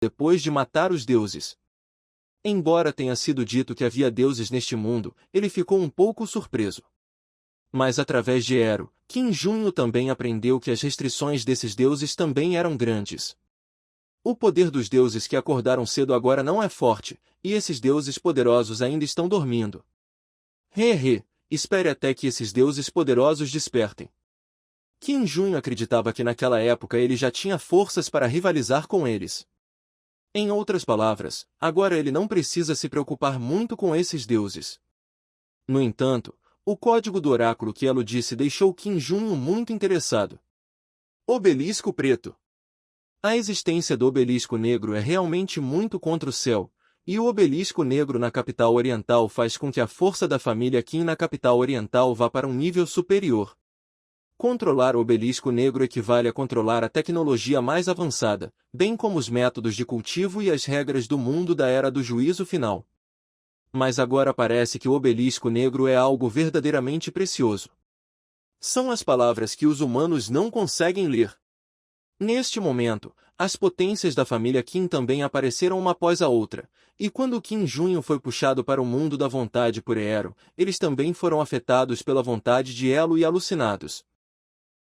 depois de matar os deuses. Embora tenha sido dito que havia deuses neste mundo, ele ficou um pouco surpreso. Mas através de Ero, Kim Junho também aprendeu que as restrições desses deuses também eram grandes. O poder dos deuses que acordaram cedo agora não é forte, e esses deuses poderosos ainda estão dormindo. Espere até que esses deuses poderosos despertem. Kim Junho acreditava que naquela época ele já tinha forças para rivalizar com eles. Em outras palavras, agora ele não precisa se preocupar muito com esses deuses. No entanto, o código do oráculo que Elo disse deixou Kim Junho muito interessado. Obelisco preto. A existência do obelisco negro é realmente muito contra o céu, e o obelisco negro na capital oriental faz com que a força da família Kim na capital oriental vá para um nível superior. Controlar o obelisco negro equivale a controlar a tecnologia mais avançada, bem como os métodos de cultivo e as regras do mundo da Era do Juízo Final. Mas agora parece que o obelisco negro é algo verdadeiramente precioso. São as palavras que os humanos não conseguem ler. Neste momento, as potências da família Kim também apareceram uma após a outra, e quando Kim Junho foi puxado para o mundo da vontade por Ero, eles também foram afetados pela vontade de Elo e alucinados.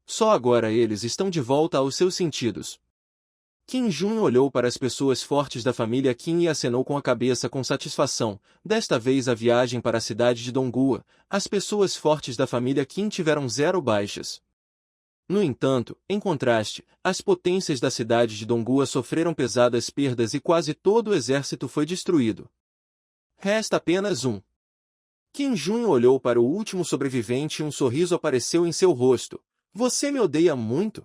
Só agora eles estão de volta aos seus sentidos. Kim Junho olhou para as pessoas fortes da família Kim e acenou com a cabeça com satisfação. Desta vez a viagem para a cidade de Donggua, as pessoas fortes da família Kim tiveram 0 baixas. No entanto, em contraste, as potências da cidade de Donggua sofreram pesadas perdas e quase todo o exército foi destruído. Resta apenas um. Kim Junho olhou para o último sobrevivente e um sorriso apareceu em seu rosto. Você me odeia muito?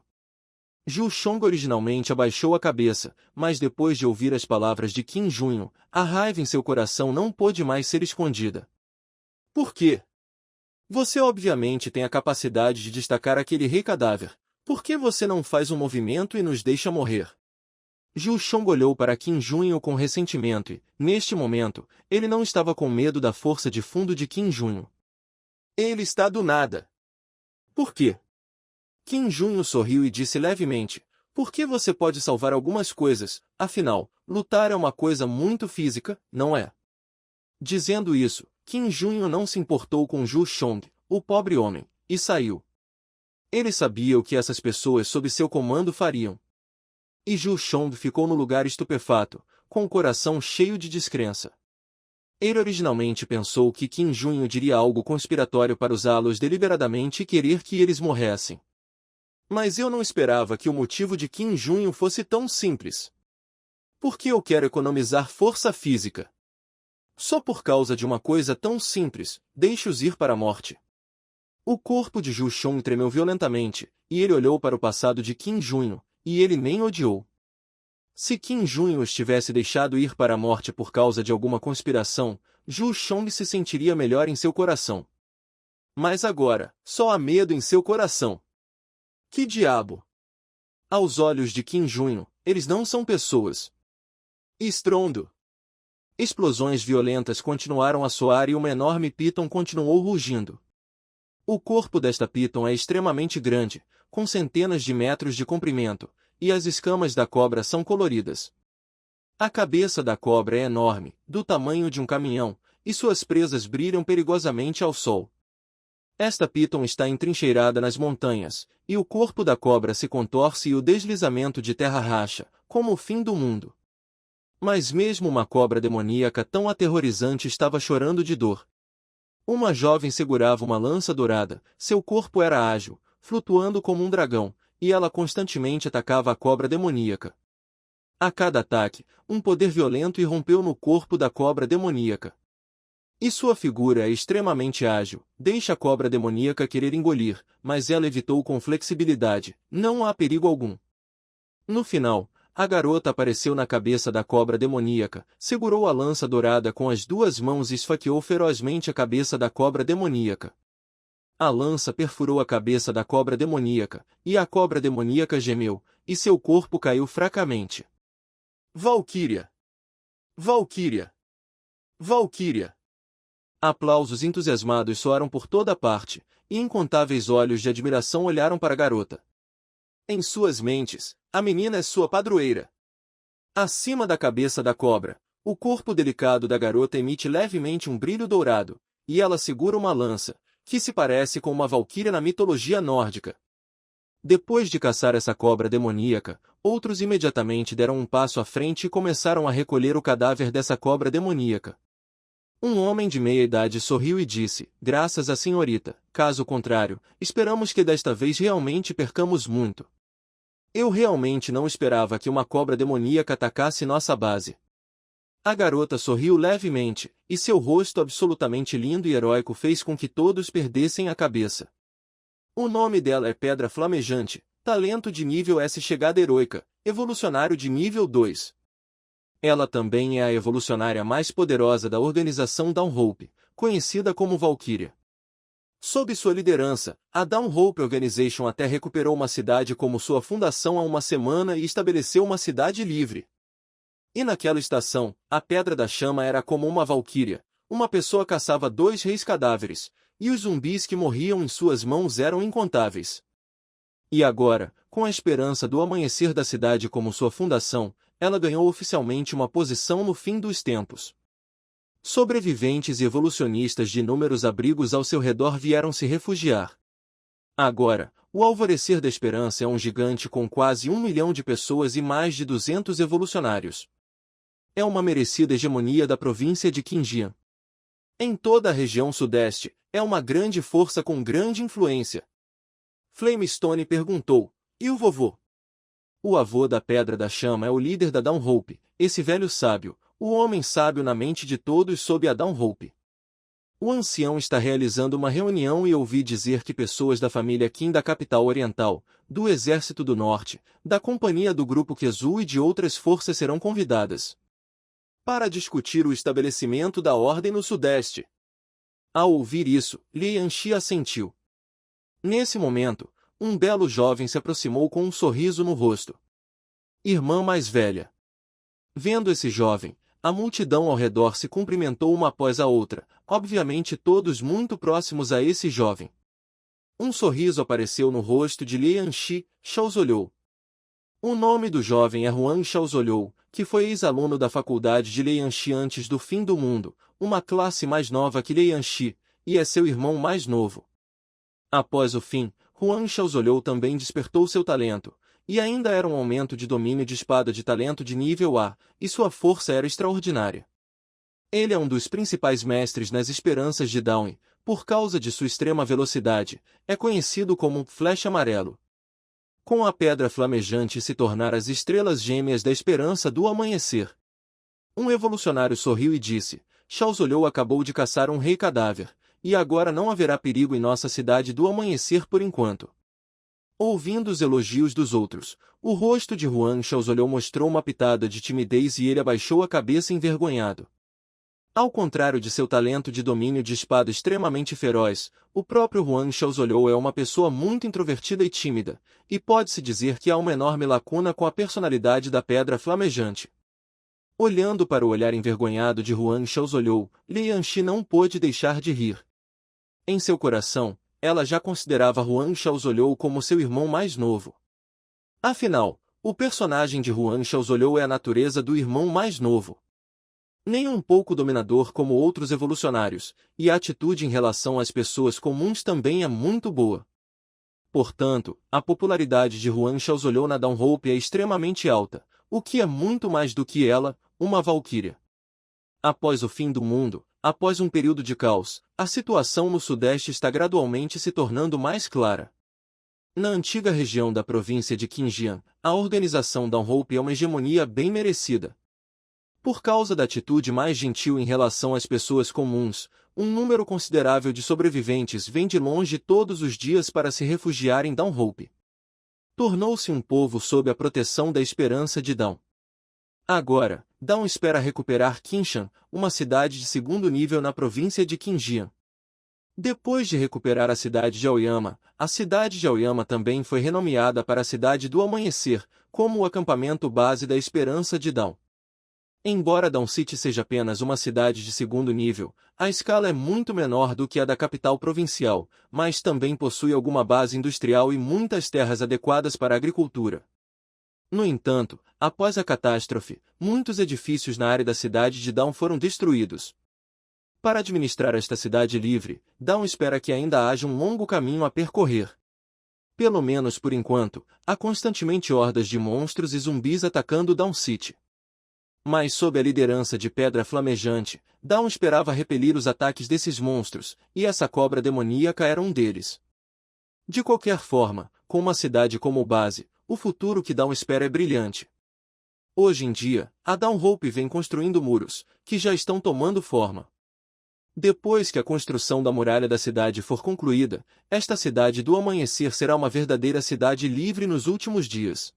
Ju Chong originalmente abaixou a cabeça, mas depois de ouvir as palavras de Kim Junho, a raiva em seu coração não pôde mais ser escondida. Por quê? Você obviamente tem a capacidade de destacar aquele rei cadáver. Por que você não faz um movimento e nos deixa morrer? Ju Chong olhou para Kim Junho com ressentimento e, neste momento, ele não estava com medo da força de fundo de Kim Junho. Ele está do nada. Por quê? Kim Junho sorriu e disse levemente, por que você pode salvar algumas coisas, afinal, lutar é uma coisa muito física, não é? Dizendo isso, Kim Junho não se importou com Ju Chong, o pobre homem, e saiu. Ele sabia o que essas pessoas sob seu comando fariam. E Ju Chong ficou no lugar estupefato, com o coração cheio de descrença. Ele originalmente pensou que Kim Junho diria algo conspiratório para usá-los deliberadamente e querer que eles morressem. Mas eu não esperava que o motivo de Kim Junho fosse tão simples. Por que eu quero economizar força física? Só por causa de uma coisa tão simples, deixe-os ir para a morte. O corpo de Ju Chong tremeu violentamente, e ele olhou para o passado de Kim Junho, e ele nem odiou. Se Kim Junho os tivesse deixado ir para a morte por causa de alguma conspiração, Ju Chong se sentiria melhor em seu coração. Mas agora, só há medo em seu coração. Que diabo! Aos olhos de Kim Junho, eles não são pessoas. Estrondo! Explosões violentas continuaram a soar e uma enorme piton continuou rugindo. O corpo desta piton é extremamente grande, com centenas de metros de comprimento, e as escamas da cobra são coloridas. A cabeça da cobra é enorme, do tamanho de um caminhão, e suas presas brilham perigosamente ao sol. Esta piton está entrincheirada nas montanhas, e o corpo da cobra se contorce e o deslizamento de terra racha, como o fim do mundo. Mas mesmo uma cobra demoníaca tão aterrorizante estava chorando de dor. Uma jovem segurava uma lança dourada, seu corpo era ágil, flutuando como um dragão, e ela constantemente atacava a cobra demoníaca. A cada ataque, um poder violento irrompeu no corpo da cobra demoníaca. E sua figura é extremamente ágil, deixa a cobra demoníaca querer engolir, mas ela evitou com flexibilidade, não há perigo algum. No final, a garota apareceu na cabeça da cobra demoníaca, segurou a lança dourada com as 2 mãos e esfaqueou ferozmente a cabeça da cobra demoníaca. A lança perfurou a cabeça da cobra demoníaca, e a cobra demoníaca gemeu, e seu corpo caiu fracamente. Valquíria! Valquíria! Valquíria! Aplausos entusiasmados soaram por toda parte, e incontáveis olhos de admiração olharam para a garota. Em suas mentes, a menina é sua padroeira. Acima da cabeça da cobra, o corpo delicado da garota emite levemente um brilho dourado, e ela segura uma lança, que se parece com uma valquíria na mitologia nórdica. Depois de caçar essa cobra demoníaca, outros imediatamente deram um passo à frente e começaram a recolher o cadáver dessa cobra demoníaca. Um homem de meia idade sorriu e disse, graças à senhorita, caso contrário, esperamos que desta vez realmente percamos muito. Eu realmente não esperava que uma cobra demoníaca atacasse nossa base. A garota sorriu levemente, e seu rosto absolutamente lindo e heróico fez com que todos perdessem a cabeça. O nome dela é Pedra Flamejante, talento de nível S chegada heroica, evolucionário de nível 2. Ela também é a evolucionária mais poderosa da organização Downhope, conhecida como Valkyria. Sob sua liderança, a Downhope Organization até recuperou uma cidade como sua fundação há uma semana e estabeleceu uma cidade livre. E naquela estação, a Pedra da Chama era como uma valquíria, uma pessoa caçava 2 reis cadáveres, e os zumbis que morriam em suas mãos eram incontáveis. E agora, com a esperança do amanhecer da cidade como sua fundação, ela ganhou oficialmente uma posição no fim dos tempos. Sobreviventes e evolucionistas de inúmeros abrigos ao seu redor vieram se refugiar. Agora, o Alvorecer da Esperança é um gigante com quase 1 milhão de pessoas e mais de 200 evolucionários. É uma merecida hegemonia da província de Qinjiang. Em toda a região sudeste, é uma grande força com grande influência. Flamestone perguntou, e o vovô? O avô da Pedra da Chama é o líder da Downhope, esse velho sábio, o homem sábio na mente de todos sob a Downhope. O ancião está realizando uma reunião e ouvi dizer que pessoas da família Qin da capital oriental, do Exército do Norte, da Companhia do Grupo Kezu e de outras forças serão convidadas para discutir o estabelecimento da ordem no Sudeste. Ao ouvir isso, Li Yanxi assentiu. Nesse momento, um belo jovem se aproximou com um sorriso no rosto. Irmã mais velha. Vendo esse jovem, a multidão ao redor se cumprimentou uma após a outra, obviamente todos muito próximos a esse jovem. Um sorriso apareceu no rosto de Li Yanxi, Xiaozolhou. O nome do jovem é Huang Xiaozolhou, que foi ex-aluno da faculdade de Li Yanxi antes do fim do mundo, uma classe mais nova que Li Yanxi, e é seu irmão mais novo. Após o fim, Huang Xiaozolhou também despertou seu talento, e ainda era um aumento de domínio de espada de talento de nível A, e sua força era extraordinária. Ele é um dos principais mestres nas esperanças de Dawn, por causa de sua extrema velocidade, é conhecido como Flecha Amarelo. Com a Pedra Flamejante se tornar as estrelas gêmeas da esperança do amanhecer. Um evolucionário sorriu e disse, Xiaozolhou acabou de caçar um rei cadáver, e agora não haverá perigo em nossa cidade do amanhecer por enquanto. Ouvindo os elogios dos outros, o rosto de Huang Xiaozolhou mostrou uma pitada de timidez e ele abaixou a cabeça envergonhado. Ao contrário de seu talento de domínio de espada extremamente feroz, o próprio Huang Xiaozolhou é uma pessoa muito introvertida e tímida, e pode-se dizer que há uma enorme lacuna com a personalidade da Pedra Flamejante. Olhando para o olhar envergonhado de Huang Xiaozolhou, Li Yanxi não pôde deixar de rir. Em seu coração, ela já considerava Huang Xiaozolhou como seu irmão mais novo. Afinal, o personagem de Huang Xiaozolhou é a natureza do irmão mais novo. Nem um pouco dominador como outros evolucionários, e a atitude em relação às pessoas comuns também é muito boa. Portanto, a popularidade de Huang Xiaozolhou na Downhope é extremamente alta, o que é muito mais do que ela, uma valquíria. Após o fim do mundo, após um período de caos, a situação no Sudeste está gradualmente se tornando mais clara. Na antiga região da província de Qinjiang, a organização Downhope é uma hegemonia bem merecida. Por causa da atitude mais gentil em relação às pessoas comuns, um número considerável de sobreviventes vem de longe todos os dias para se refugiar em Downhope. Tornou-se um povo sob a proteção da esperança de Dawn. Agora, Dawn espera recuperar Qinshan, uma cidade de segundo nível na província de Qinjiang. Depois de recuperar a cidade de Aoyama, a cidade de Aoyama também foi renomeada para a Cidade do Amanhecer, como o acampamento base da esperança de Dawn. Embora Dawn City seja apenas uma cidade de segundo nível, a escala é muito menor do que a da capital provincial, mas também possui alguma base industrial e muitas terras adequadas para a agricultura. No entanto, após a catástrofe, muitos edifícios na área da cidade de Dawn foram destruídos. Para administrar esta cidade livre, Dawn espera que ainda haja um longo caminho a percorrer. Pelo menos por enquanto, há constantemente hordas de monstros e zumbis atacando Dawn City. Mas sob a liderança de Pedra Flamejante, Dawn esperava repelir os ataques desses monstros, e essa cobra demoníaca era um deles. De qualquer forma, com uma cidade como base, o futuro que Dawn espera é brilhante. Hoje em dia, a Dawn Hope vem construindo muros, que já estão tomando forma. Depois que a construção da muralha da cidade for concluída, esta cidade do amanhecer será uma verdadeira cidade livre nos últimos dias.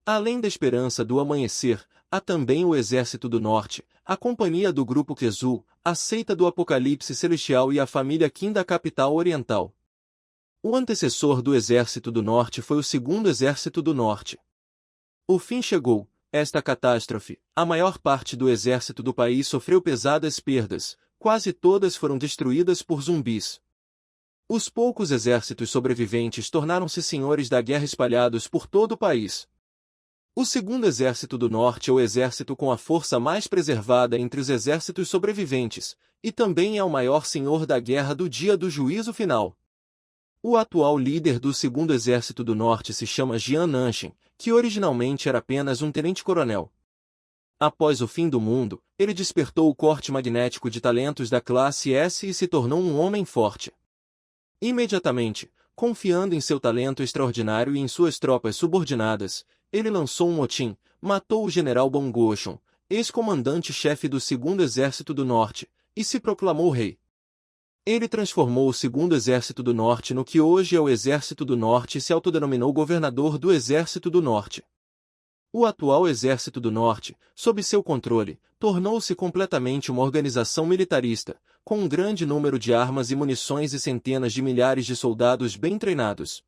Além da esperança do amanhecer, há também o Exército do Norte, a companhia do Grupo Kezu, a seita do Apocalipse Celestial e a família Qin da capital oriental. O antecessor do Exército do Norte foi o Segundo Exército do Norte. O fim chegou. Esta catástrofe, a maior parte do exército do país sofreu pesadas perdas, quase todas foram destruídas por zumbis. Os poucos exércitos sobreviventes tornaram-se senhores da guerra espalhados por todo o país. O Segundo Exército do Norte é o exército com a força mais preservada entre os exércitos sobreviventes, e também é o maior senhor da guerra do dia do juízo final. O atual líder do Segundo Exército do Norte se chama Jian Nanshin, que originalmente era apenas um tenente-coronel. Após o fim do mundo, ele despertou o corte magnético de talentos da classe S e se tornou um homem forte. Imediatamente, confiando em seu talento extraordinário e em suas tropas subordinadas, ele lançou um motim, matou o general Bong Goshun, ex-comandante-chefe do Segundo Exército do Norte, e se proclamou rei. Ele transformou o Segundo Exército do Norte no que hoje é o Exército do Norte e se autodenominou governador do Exército do Norte. O atual Exército do Norte, sob seu controle, tornou-se completamente uma organização militarista, com um grande número de armas e munições e centenas de milhares de soldados bem treinados.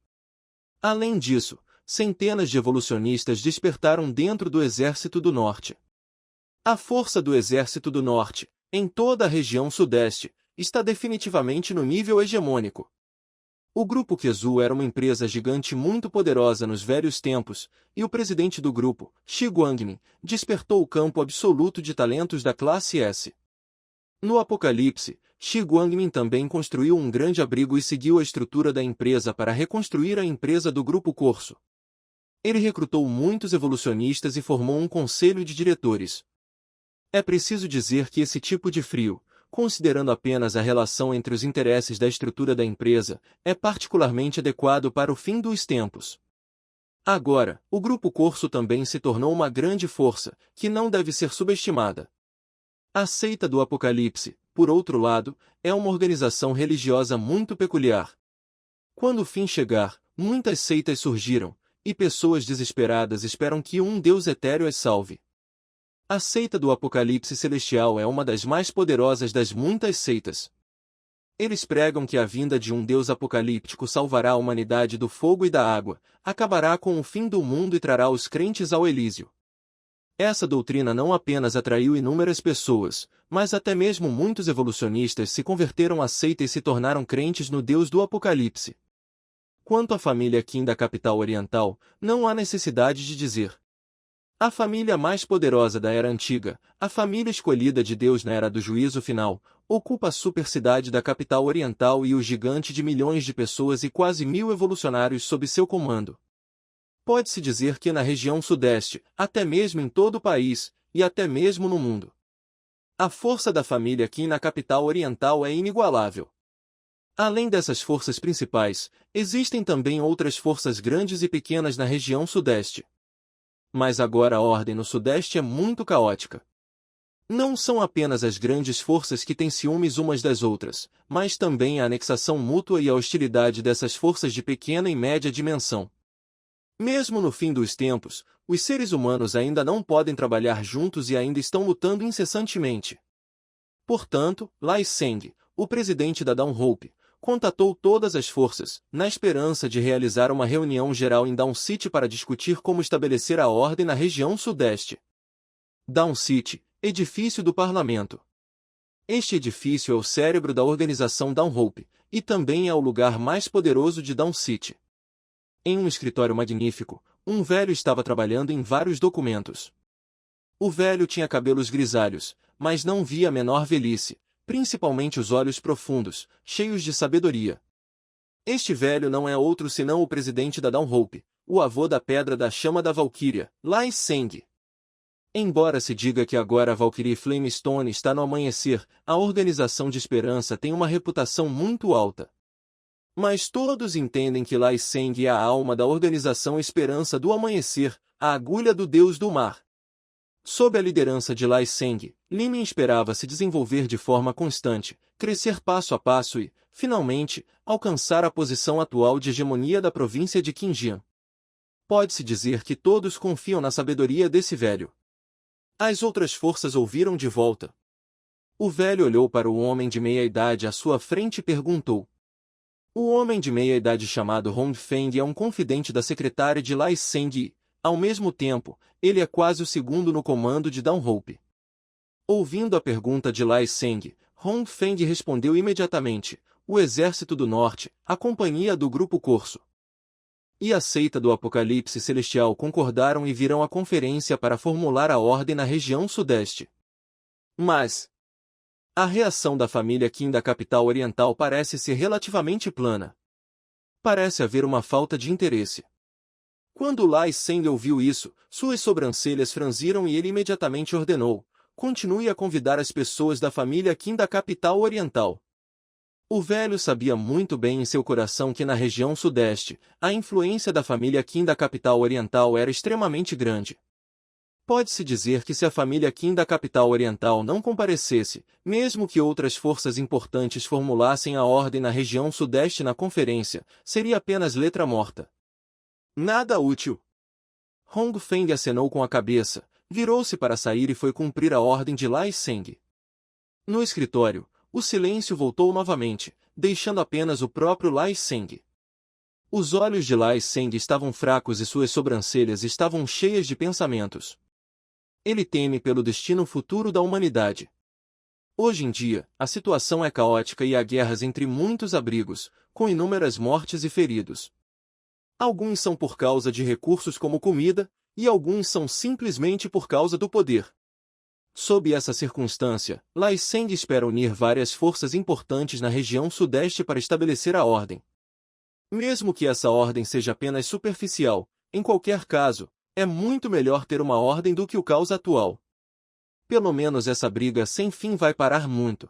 Além disso, centenas de evolucionistas despertaram dentro do Exército do Norte. A força do Exército do Norte, em toda a região sudeste, está definitivamente no nível hegemônico. O Grupo Kezu era uma empresa gigante muito poderosa nos velhos tempos, e o presidente do grupo, Shi Guangmin, despertou o campo absoluto de talentos da classe S. No Apocalipse, Shi Guangmin também construiu um grande abrigo e seguiu a estrutura da empresa para reconstruir a empresa do Grupo Corso. Ele recrutou muitos evolucionistas e formou um conselho de diretores. É preciso dizer que esse tipo de frio, considerando apenas a relação entre os interesses da estrutura da empresa, é particularmente adequado para o fim dos tempos. Agora, o Grupo Corso também se tornou uma grande força, que não deve ser subestimada. A seita do Apocalipse, por outro lado, é uma organização religiosa muito peculiar. Quando o fim chegar, muitas seitas surgiram, e pessoas desesperadas esperam que um Deus etéreo as salve. A seita do Apocalipse Celestial é uma das mais poderosas das muitas seitas. Eles pregam que a vinda de um Deus apocalíptico salvará a humanidade do fogo e da água, acabará com o fim do mundo e trará os crentes ao Elísio. Essa doutrina não apenas atraiu inúmeras pessoas, mas até mesmo muitos evolucionistas se converteram à seita e se tornaram crentes no Deus do Apocalipse. Quanto à família Qin da capital oriental, não há necessidade de dizer. A família mais poderosa da Era Antiga, a família escolhida de Deus na Era do Juízo Final, ocupa a supercidade da capital oriental e o gigante de milhões de pessoas e quase 1000 evolucionários sob seu comando. Pode-se dizer que na região sudeste, até mesmo em todo o país, e até mesmo no mundo, a força da família Qin na capital oriental é inigualável. Além dessas forças principais, existem também outras forças grandes e pequenas na região sudeste. Mas agora a ordem no Sudeste é muito caótica. Não são apenas as grandes forças que têm ciúmes umas das outras, mas também a anexação mútua e a hostilidade dessas forças de pequena e média dimensão. Mesmo no fim dos tempos, os seres humanos ainda não podem trabalhar juntos e ainda estão lutando incessantemente. Portanto, Lai Seng, o presidente da Dawn Hope, contatou todas as forças, na esperança de realizar uma reunião geral em Dawn City para discutir como estabelecer a ordem na região sudeste. Dawn City, edifício do parlamento. Este edifício é o cérebro da organização Dawn Hope, e também é o lugar mais poderoso de Dawn City. Em um escritório magnífico, Um velho estava trabalhando em vários documentos. O velho tinha cabelos grisalhos, mas não via a menor velhice, principalmente os olhos profundos, cheios de sabedoria. Este velho não é outro senão o presidente da Dawnhope, o avô da Pedra da Chama da Valquíria, Lai Seng. Embora se diga que agora a Valkyrie Flamestone está no amanhecer, a Organização de Esperança tem uma reputação muito alta. Mas todos entendem que Lai Seng é a alma da Organização Esperança do Amanhecer, a agulha do Deus do Mar. Sob a liderança de Lai Seng, Limin esperava se desenvolver de forma constante, crescer passo a passo e, finalmente, alcançar a posição atual de hegemonia da província de Qinjiang. Pode-se dizer que todos confiam na sabedoria desse velho. As outras forças ouviram de volta. O velho olhou para o homem de meia-idade à sua frente e perguntou. O homem de meia-idade chamado Hong Feng é um confidente da secretária de Lai Seng e, ao mesmo tempo, ele é quase o segundo no comando de Dawnhope. Ouvindo a pergunta de Lai Seng, Hong Feng respondeu imediatamente, o Exército do Norte, a Companhia do Grupo Corso e a Seita do Apocalipse Celestial concordaram e virão à conferência para formular a ordem na região sudeste. Mas a reação da família Qin da capital oriental parece ser relativamente plana. Parece haver uma falta de interesse. Quando Lai Seng ouviu isso, suas sobrancelhas franziram e ele imediatamente ordenou, continue a convidar as pessoas da família Qin da capital oriental. O velho sabia muito bem em seu coração que na região sudeste, a influência da família Qin da capital oriental era extremamente grande. Pode-se dizer que se a família Qin da capital oriental não comparecesse, mesmo que outras forças importantes formulassem a ordem na região sudeste na conferência, seria apenas letra morta. Nada útil. Hong Feng acenou com a cabeça, virou-se para sair e foi cumprir a ordem de Lai Seng. No escritório, o silêncio voltou novamente, deixando apenas o próprio Lai Seng. Os olhos de Lai Seng estavam fracos e suas sobrancelhas estavam cheias de pensamentos. Ele teme pelo destino futuro da humanidade. Hoje em dia, a situação é caótica e há guerras entre muitos abrigos, com inúmeras mortes e feridos. Alguns são por causa de recursos como comida, e alguns são simplesmente por causa do poder. Sob essa circunstância, Lai Seng espera unir várias forças importantes na região sudeste para estabelecer a ordem. Mesmo que essa ordem seja apenas superficial, em qualquer caso, é muito melhor ter uma ordem do que o caos atual. Pelo menos essa briga sem fim vai parar muito.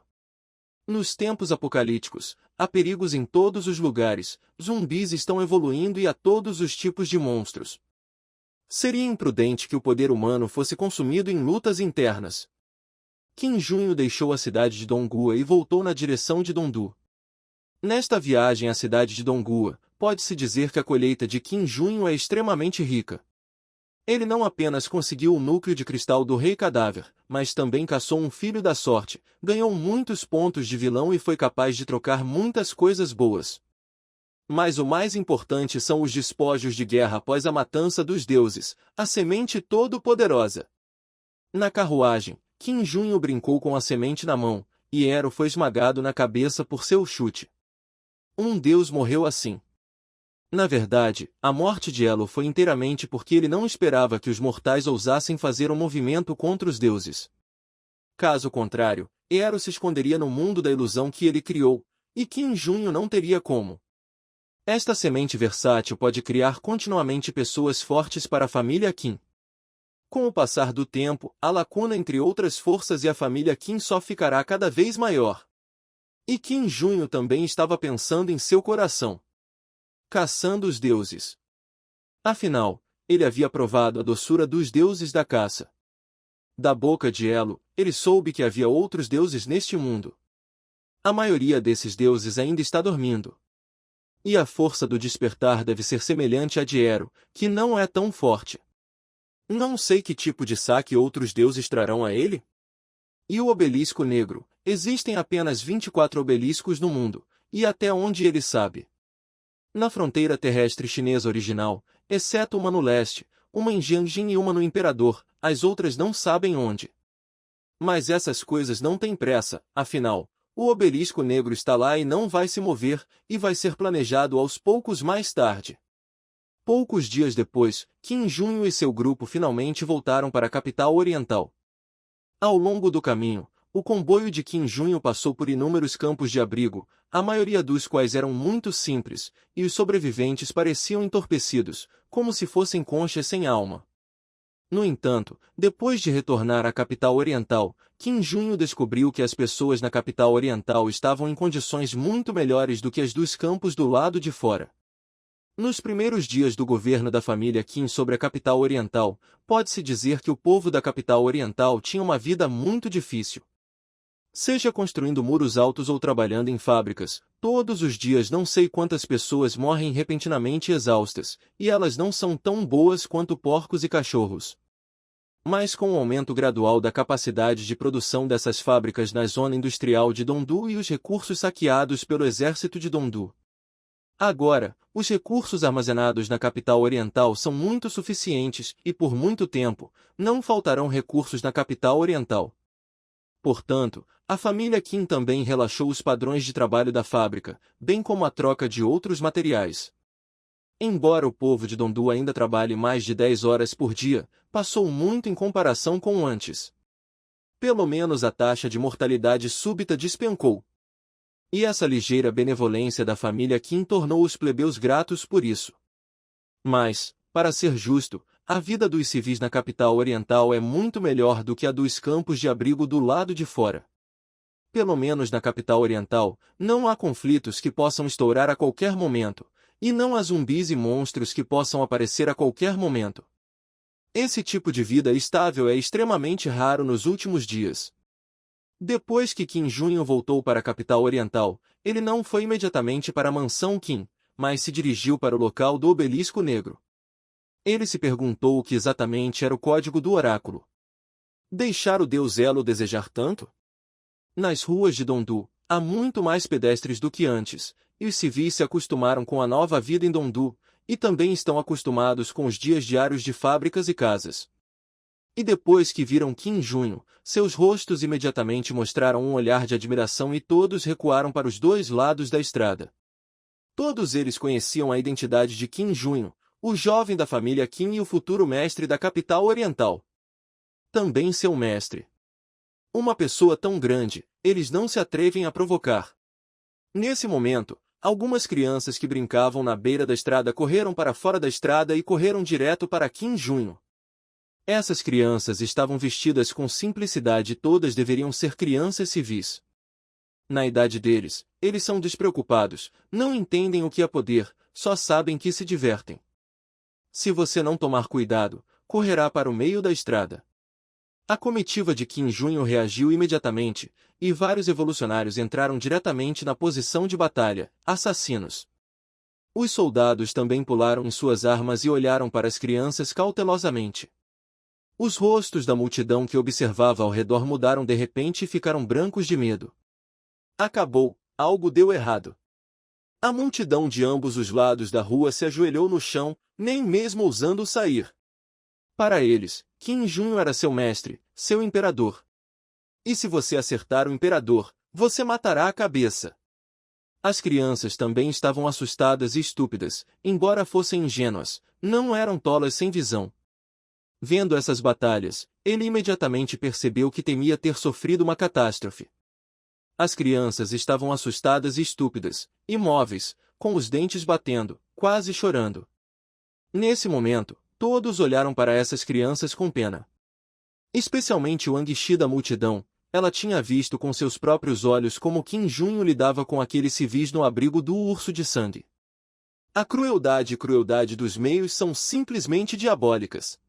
Nos tempos apocalípticos, há perigos em todos os lugares, zumbis estão evoluindo e há todos os tipos de monstros. Seria imprudente que o poder humano fosse consumido em lutas internas. Qin Junho deixou a cidade de Donggua e voltou na direção de Dongdu. Nesta viagem à cidade de Donggua, pode-se dizer que a colheita de Qin Junho é extremamente rica. Ele não apenas conseguiu o núcleo de cristal do Rei Cadáver, mas também caçou um filho da sorte, ganhou muitos pontos de vilão e foi capaz de trocar muitas coisas boas. Mas o mais importante são os despojos de guerra após a matança dos deuses, a semente todo-poderosa. Na carruagem, Qin Junho brincou com a semente na mão, e Ero foi esmagado na cabeça por seu chute. Um deus morreu assim. Na verdade, a morte de Elo foi inteiramente porque ele não esperava que os mortais ousassem fazer um movimento contra os deuses. Caso contrário, Ero se esconderia no mundo da ilusão que ele criou, e Qin Junho não teria como. Esta semente versátil pode criar continuamente pessoas fortes para a família Qin. Com o passar do tempo, a lacuna entre outras forças e a família Qin só ficará cada vez maior. E Qin Junho também estava pensando em seu coração. Caçando os deuses. Afinal, ele havia provado a doçura dos deuses da caça. Da boca de Elo, ele soube que havia outros deuses neste mundo. A maioria desses deuses ainda está dormindo. E a força do despertar deve ser semelhante à de Ero, que não é tão forte. Não sei que tipo de saque outros deuses trarão a ele. E o obelisco negro, existem apenas 24 obeliscos no mundo, e até onde ele sabe. Na fronteira terrestre chinesa original, exceto uma no leste, uma em Jiangxin e uma no Imperador, as outras não sabem onde. Mas essas coisas não têm pressa, afinal, o obelisco negro está lá e não vai se mover, e vai ser planejado aos poucos mais tarde. Poucos dias depois, Kim Junho e seu grupo finalmente voltaram para a capital oriental. Ao longo do caminho, o comboio de Kim Junho passou por inúmeros campos de abrigo, a maioria dos quais eram muito simples, e os sobreviventes pareciam entorpecidos, como se fossem conchas sem alma. No entanto, depois de retornar à capital oriental, Kim Junho descobriu que as pessoas na capital oriental estavam em condições muito melhores do que as dos campos do lado de fora. Nos primeiros dias do governo da família Kim sobre a capital oriental, pode-se dizer que o povo da capital oriental tinha uma vida muito difícil. Seja construindo muros altos ou trabalhando em fábricas, todos os dias não sei quantas pessoas morrem repentinamente exaustas, e elas não são tão boas quanto porcos e cachorros. Mas com o aumento gradual da capacidade de produção dessas fábricas na zona industrial de Dongdu e os recursos saqueados pelo exército de Dongdu, agora, os recursos armazenados na capital oriental são muito suficientes e, por muito tempo, não faltarão recursos na capital oriental. Portanto, a família Kim também relaxou os padrões de trabalho da fábrica, bem como a troca de outros materiais. Embora o povo de Dongdu ainda trabalhe mais de 10 horas por dia, passou muito em comparação com antes. Pelo menos a taxa de mortalidade súbita despencou. E essa ligeira benevolência da família Kim tornou os plebeus gratos por isso. Mas, para ser justo, a vida dos civis na capital oriental é muito melhor do que a dos campos de abrigo do lado de fora. Pelo menos na capital oriental, não há conflitos que possam estourar a qualquer momento, e não há zumbis e monstros que possam aparecer a qualquer momento. Esse tipo de vida estável é extremamente raro nos últimos dias. Depois que Kim Junho voltou para a capital oriental, ele não foi imediatamente para a mansão Kim, mas se dirigiu para o local do Obelisco Negro. Ele se perguntou o que exatamente era o código do oráculo. Deixar o deus Elo desejar tanto? Nas ruas de Dongdu, há muito mais pedestres do que antes, e os civis se acostumaram com a nova vida em Dongdu, e também estão acostumados com os dias diários de fábricas e casas. E depois que viram Kim Junho, seus rostos imediatamente mostraram um olhar de admiração e todos recuaram para os dois lados da estrada. Todos eles conheciam a identidade de Kim Junho, o jovem da família Kim e o futuro mestre da capital oriental. Também seu mestre. Uma pessoa tão grande, eles não se atrevem a provocar. Nesse momento, algumas crianças que brincavam na beira da estrada correram para fora da estrada e correram direto para Kim Junho. Essas crianças estavam vestidas com simplicidade e todas deveriam ser crianças civis. Na idade deles, eles são despreocupados, não entendem o que é poder, só sabem que se divertem. Se você não tomar cuidado, correrá para o meio da estrada. A comitiva de Kim Junho reagiu imediatamente, e vários evolucionários entraram diretamente na posição de batalha, assassinos. Os soldados também pularam em suas armas e olharam para as crianças cautelosamente. Os rostos da multidão que observava ao redor mudaram de repente e ficaram brancos de medo. Acabou, algo deu errado. A multidão de ambos os lados da rua se ajoelhou no chão, nem mesmo ousando sair. Para eles, Kim Junho era seu mestre, seu imperador. E se você acertar o imperador, você matará a cabeça. As crianças também estavam assustadas e estúpidas, embora fossem ingênuas, não eram tolas sem visão. Vendo essas batalhas, ele imediatamente percebeu que temia ter sofrido uma catástrofe. As crianças estavam assustadas e estúpidas, imóveis, com os dentes batendo, quase chorando. Nesse momento, todos olharam para essas crianças com pena. Especialmente Wang Shi da multidão, ela tinha visto com seus próprios olhos como Kim Junho lidava com aqueles civis no abrigo do urso de sangue. A crueldade e crueldade dos meios são simplesmente diabólicas.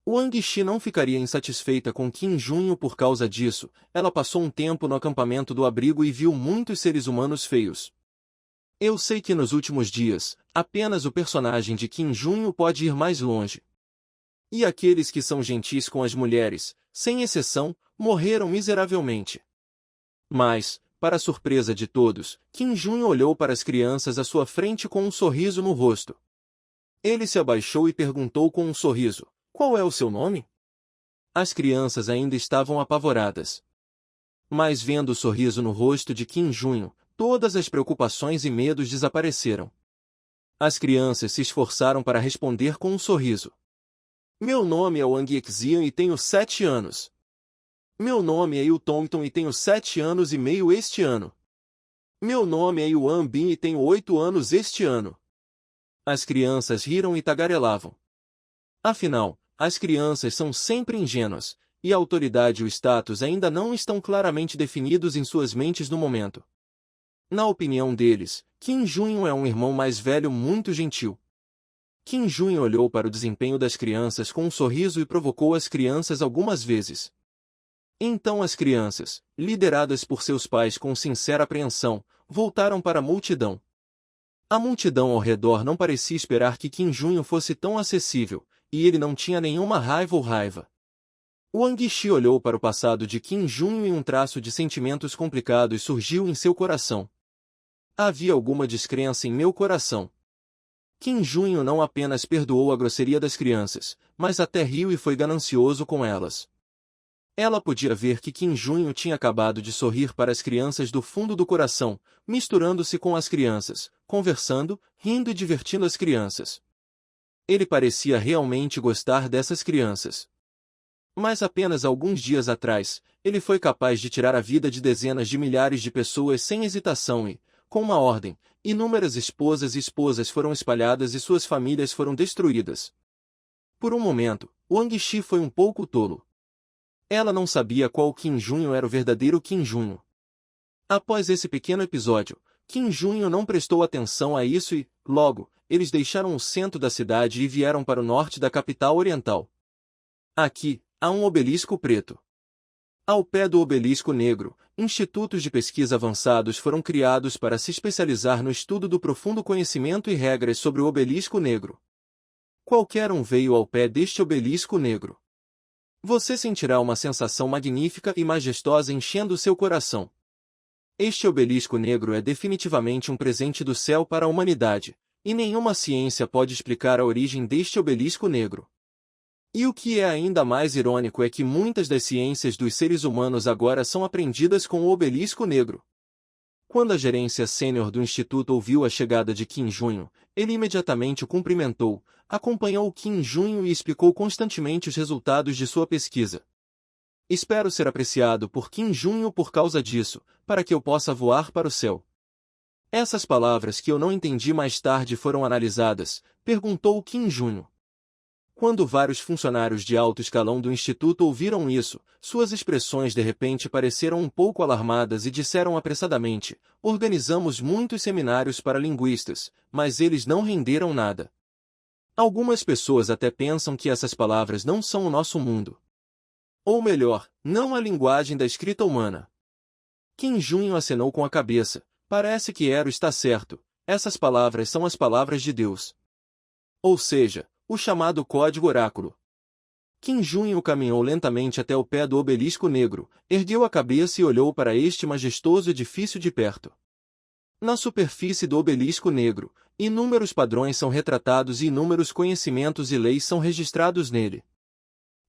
Wang Shi não ficaria insatisfeita com Kim Junho por causa disso, ela passou um tempo no acampamento do abrigo e viu muitos seres humanos feios. Eu sei que nos últimos dias, apenas o personagem de Kim Junho pode ir mais longe. E aqueles que são gentis com as mulheres, sem exceção, morreram miseravelmente. Mas, para a surpresa de todos, Kim Junho olhou para as crianças à sua frente com um sorriso no rosto. Ele se abaixou e perguntou com um sorriso: "Qual é o seu nome?" As crianças ainda estavam apavoradas. Mas vendo o sorriso no rosto de Kim Junho, todas as preocupações e medos desapareceram. As crianças se esforçaram para responder com um sorriso. Meu nome é Wang Xian e tenho 7 anos. Meu nome é Yu Tongton e tenho 7 anos e meio este ano. Meu nome é Yuan Bin e tenho 8 anos este ano. As crianças riram e tagarelavam. Afinal, as crianças são sempre ingênuas, e a autoridade e o status ainda não estão claramente definidos em suas mentes no momento. Na opinião deles, Qin Junho é um irmão mais velho muito gentil. Qin Junho olhou para o desempenho das crianças com um sorriso e provocou as crianças algumas vezes. Então as crianças, lideradas por seus pais com sincera apreensão, voltaram para a multidão. A multidão ao redor não parecia esperar que Qin Junho fosse tão acessível, e ele não tinha nenhuma raiva. Wang Shi olhou para o passado de Qin Junho e um traço de sentimentos complicados surgiu em seu coração. Havia alguma descrença em meu coração. Qin Junho não apenas perdoou a grosseria das crianças, mas até riu e foi ganancioso com elas. Ela podia ver que Qin Junho tinha acabado de sorrir para as crianças do fundo do coração, misturando-se com as crianças, conversando, rindo e divertindo as crianças. Ele parecia realmente gostar dessas crianças. Mas apenas alguns dias atrás, ele foi capaz de tirar a vida de dezenas de milhares de pessoas sem hesitação e, com uma ordem, inúmeras esposas e esposas foram espalhadas e suas famílias foram destruídas. Por um momento, Wang Shi foi um pouco tolo. Ela não sabia qual Qin Junho era o verdadeiro Qin Junho. Após esse pequeno episódio, Qin Junho não prestou atenção a isso e, logo, eles deixaram o centro da cidade e vieram para o norte da capital oriental. Aqui, há um obelisco preto. Ao pé do obelisco negro, institutos de pesquisa avançados foram criados para se especializar no estudo do profundo conhecimento e regras sobre o obelisco negro. Qualquer um veio ao pé deste obelisco negro. Você sentirá uma sensação magnífica e majestosa enchendo seu coração. Este obelisco negro é definitivamente um presente do céu para a humanidade, e nenhuma ciência pode explicar a origem deste obelisco negro. E o que é ainda mais irônico é que muitas das ciências dos seres humanos agora são aprendidas com o obelisco negro. Quando a gerência sênior do instituto ouviu a chegada de Qin Junho, ele imediatamente o cumprimentou, acompanhou Qin Junho e explicou constantemente os resultados de sua pesquisa. Espero ser apreciado por Qin Junho por causa disso, para que eu possa voar para o céu. Essas palavras que eu não entendi mais tarde foram analisadas, perguntou Qin Junho. Quando vários funcionários de alto escalão do instituto ouviram isso, suas expressões de repente pareceram um pouco alarmadas e disseram apressadamente: organizamos muitos seminários para linguistas, mas eles não renderam nada. Algumas pessoas até pensam que essas palavras não são o nosso mundo. Ou melhor, não a linguagem da escrita humana. Qin Junho acenou com a cabeça. Parece que Ero está certo, essas palavras são as palavras de Deus. Ou seja, o chamado código oráculo. Qin Junho caminhou lentamente até o pé do obelisco negro, ergueu a cabeça e olhou para este majestoso edifício de perto. Na superfície do obelisco negro, inúmeros padrões são retratados e inúmeros conhecimentos e leis são registrados nele.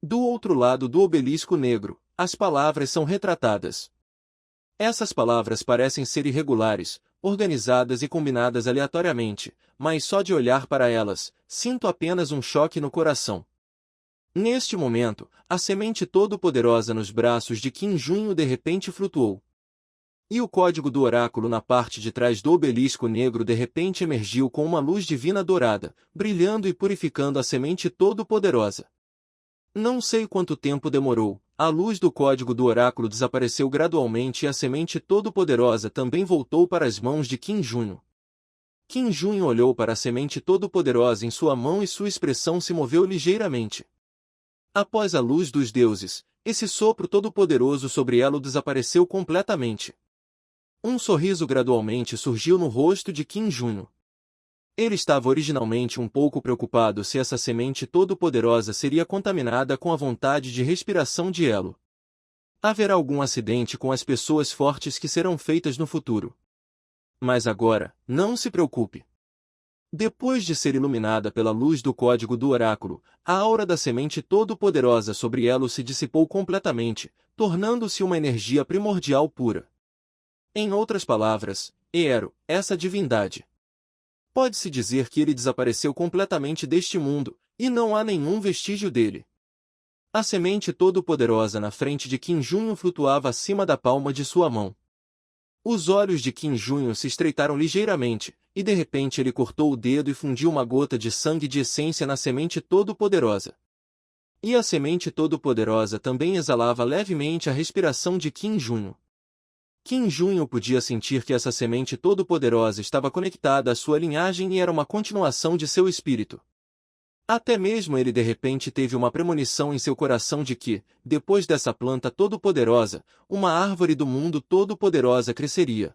Do outro lado do obelisco negro, as palavras são retratadas. Essas palavras parecem ser irregulares, organizadas e combinadas aleatoriamente, mas só de olhar para elas, sinto apenas um choque no coração. Neste momento, a semente todo-poderosa nos braços de Qin Junho de repente flutuou. E o código do oráculo na parte de trás do obelisco negro de repente emergiu com uma luz divina dourada, brilhando e purificando a semente todo-poderosa. Não sei quanto tempo demorou, a luz do código do oráculo desapareceu gradualmente e a semente todo-poderosa também voltou para as mãos de Qin Junho. Qin Junho olhou para a semente todo-poderosa em sua mão e sua expressão se moveu ligeiramente. Após a luz dos deuses, esse sopro todo-poderoso sobre ela desapareceu completamente. Um sorriso gradualmente surgiu no rosto de Qin Junho. Ele estava originalmente um pouco preocupado se essa semente todo-poderosa seria contaminada com a vontade de respiração de Elo. Haverá algum acidente com as pessoas fortes que serão feitas no futuro. Mas agora, não se preocupe. Depois de ser iluminada pela luz do código do oráculo, a aura da semente todo-poderosa sobre Elo se dissipou completamente, tornando-se uma energia primordial pura. Em outras palavras, Ero, essa divindade. Pode-se dizer que ele desapareceu completamente deste mundo, e não há nenhum vestígio dele. A semente todo-poderosa na frente de Kim Junho flutuava acima da palma de sua mão. Os olhos de Kim Junho se estreitaram ligeiramente, e de repente ele cortou o dedo e fundiu uma gota de sangue de essência na semente todo-poderosa. E a semente todo-poderosa também exalava levemente a respiração de Kim Junho. Kim Junho podia sentir que essa semente todo-poderosa estava conectada à sua linhagem e era uma continuação de seu espírito. Até mesmo ele de repente teve uma premonição em seu coração de que, depois dessa planta todo-poderosa, uma árvore do mundo todo-poderosa cresceria.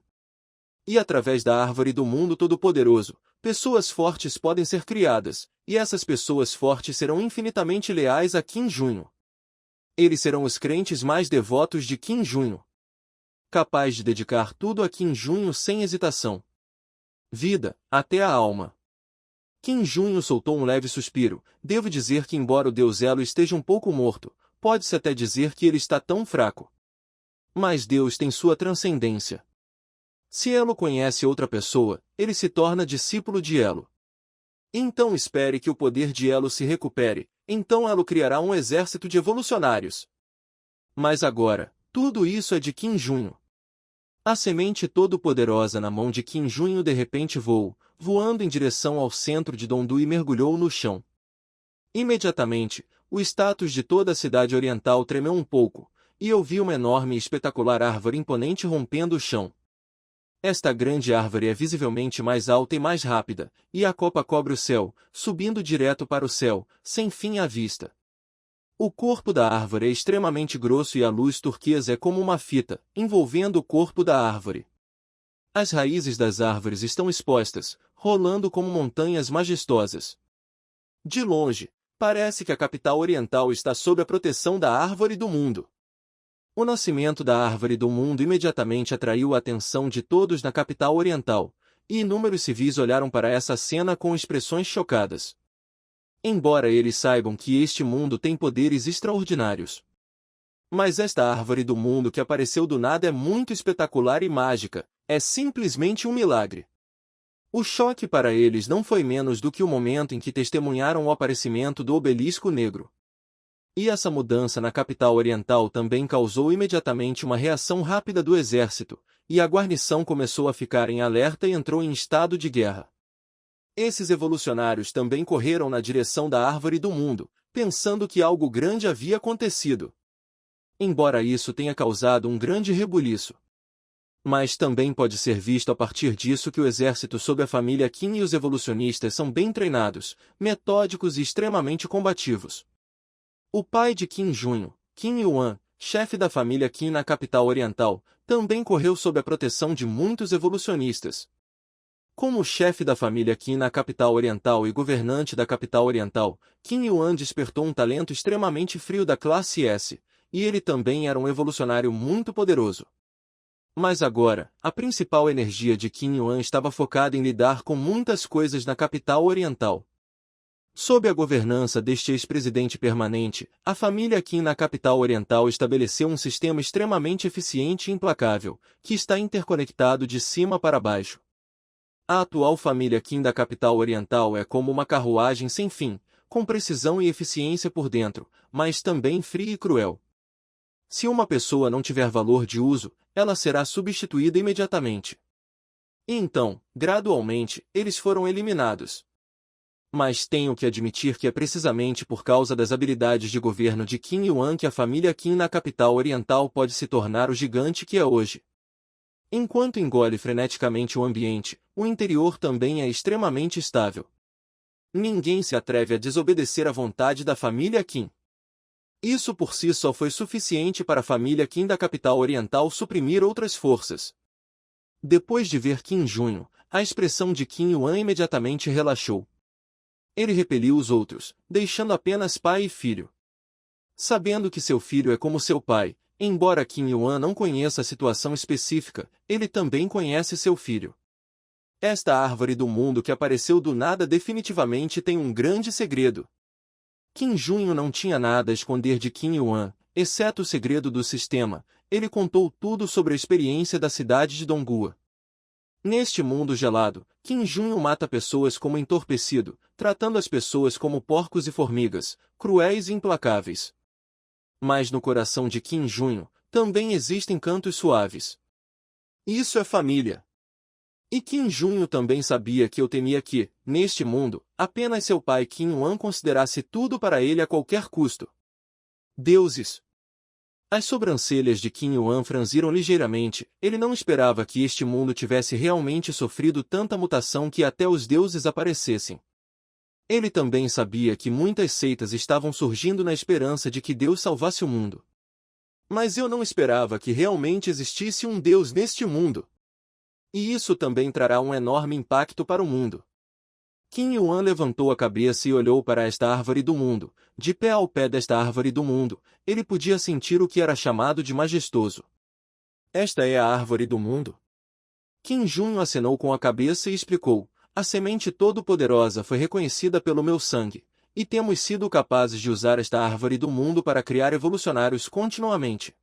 E através da árvore do mundo todo-poderoso, pessoas fortes podem ser criadas, e essas pessoas fortes serão infinitamente leais a Kim Junho. Eles serão os crentes mais devotos de Kim Junho, capaz de dedicar tudo a Kim Junho sem hesitação. Vida, até a alma. Kim Junho soltou um leve suspiro. Devo dizer que embora o deus Elo esteja um pouco morto, pode-se até dizer que ele está tão fraco. Mas Deus tem sua transcendência. Se Elo conhece outra pessoa, ele se torna discípulo de Elo. Então espere que o poder de Elo se recupere, então Elo criará um exército de evolucionários. Mas agora, tudo isso é de Kim Junho. A semente todo-poderosa na mão de Kim Junho de repente voando em direção ao centro de Dondu e mergulhou no chão. Imediatamente, o status de toda a cidade oriental tremeu um pouco, e eu vi uma enorme e espetacular árvore imponente rompendo o chão. Esta grande árvore é visivelmente mais alta e mais rápida, e a copa cobre o céu, subindo direto para o céu, sem fim à vista. O corpo da árvore é extremamente grosso e a luz turquesa é como uma fita, envolvendo o corpo da árvore. As raízes das árvores estão expostas, rolando como montanhas majestosas. De longe, parece que a capital oriental está sob a proteção da árvore do mundo. O nascimento da árvore do mundo imediatamente atraiu a atenção de todos na capital oriental, e inúmeros civis olharam para essa cena com expressões chocadas. Embora eles saibam que este mundo tem poderes extraordinários. Mas esta árvore do mundo que apareceu do nada é muito espetacular e mágica, é simplesmente um milagre. O choque para eles não foi menos do que o momento em que testemunharam o aparecimento do obelisco negro. E essa mudança na capital oriental também causou imediatamente uma reação rápida do exército, e a guarnição começou a ficar em alerta e entrou em estado de guerra. Esses evolucionários também correram na direção da árvore do mundo, pensando que algo grande havia acontecido. Embora isso tenha causado um grande rebuliço. Mas também pode ser visto a partir disso que o exército sob a família Qin e os evolucionistas são bem treinados, metódicos e extremamente combativos. O pai de Kim Junho, Qin Yuan, chefe da família Qin na capital oriental, também correu sob a proteção de muitos evolucionistas. Como chefe da família Qin na capital oriental e governante da capital oriental, Qin Yuan despertou um talento extremamente frio da classe S, e ele também era um evolucionário muito poderoso. Mas agora, a principal energia de Qin Yuan estava focada em lidar com muitas coisas na capital oriental. Sob a governança deste ex-presidente permanente, a família Qin na capital oriental estabeleceu um sistema extremamente eficiente e implacável, que está interconectado de cima para baixo. A atual família Qin da capital oriental é como uma carruagem sem fim, com precisão e eficiência por dentro, mas também fria e cruel. Se uma pessoa não tiver valor de uso, ela será substituída imediatamente. E então, gradualmente, eles foram eliminados. Mas tenho que admitir que é precisamente por causa das habilidades de governo de Qin Yuan que a família Qin na capital oriental pode se tornar o gigante que é hoje. Enquanto engole freneticamente o ambiente, o interior também é extremamente estável. Ninguém se atreve a desobedecer à vontade da família Qin. Isso por si só foi suficiente para a família Qin da capital oriental suprimir outras forças. Depois de ver Qin Junho, a expressão de Qin Yuan imediatamente relaxou. Ele repeliu os outros, deixando apenas pai e filho. Sabendo que seu filho é como seu pai, embora Qin Yuan não conheça a situação específica, ele também conhece seu filho. Esta árvore do mundo que apareceu do nada definitivamente tem um grande segredo. Qin Junho não tinha nada a esconder de Qin Yuan, exceto o segredo do sistema. Ele contou tudo sobre a experiência da cidade de Donghua. Neste mundo gelado, Kim Junho mata pessoas como entorpecido, tratando as pessoas como porcos e formigas, cruéis e implacáveis. Mas no coração de Kim Junho, também existem cantos suaves. Isso é família. E Kim Junho também sabia que eu temia que, neste mundo, apenas seu pai Kim Yuan considerasse tudo para ele a qualquer custo. Deuses. As sobrancelhas de Kim Yuan franziram ligeiramente, ele não esperava que este mundo tivesse realmente sofrido tanta mutação que até os deuses aparecessem. Ele também sabia que muitas seitas estavam surgindo na esperança de que Deus salvasse o mundo. Mas eu não esperava que realmente existisse um Deus neste mundo. E isso também trará um enorme impacto para o mundo. Kim Yuan levantou a cabeça e olhou para esta árvore do mundo. De pé ao pé desta árvore do mundo, ele podia sentir o que era chamado de majestoso. Esta é a árvore do mundo. Kim Junho acenou com a cabeça e explicou: a semente todo-poderosa foi reconhecida pelo meu sangue, e temos sido capazes de usar esta árvore do mundo para criar evolucionários continuamente.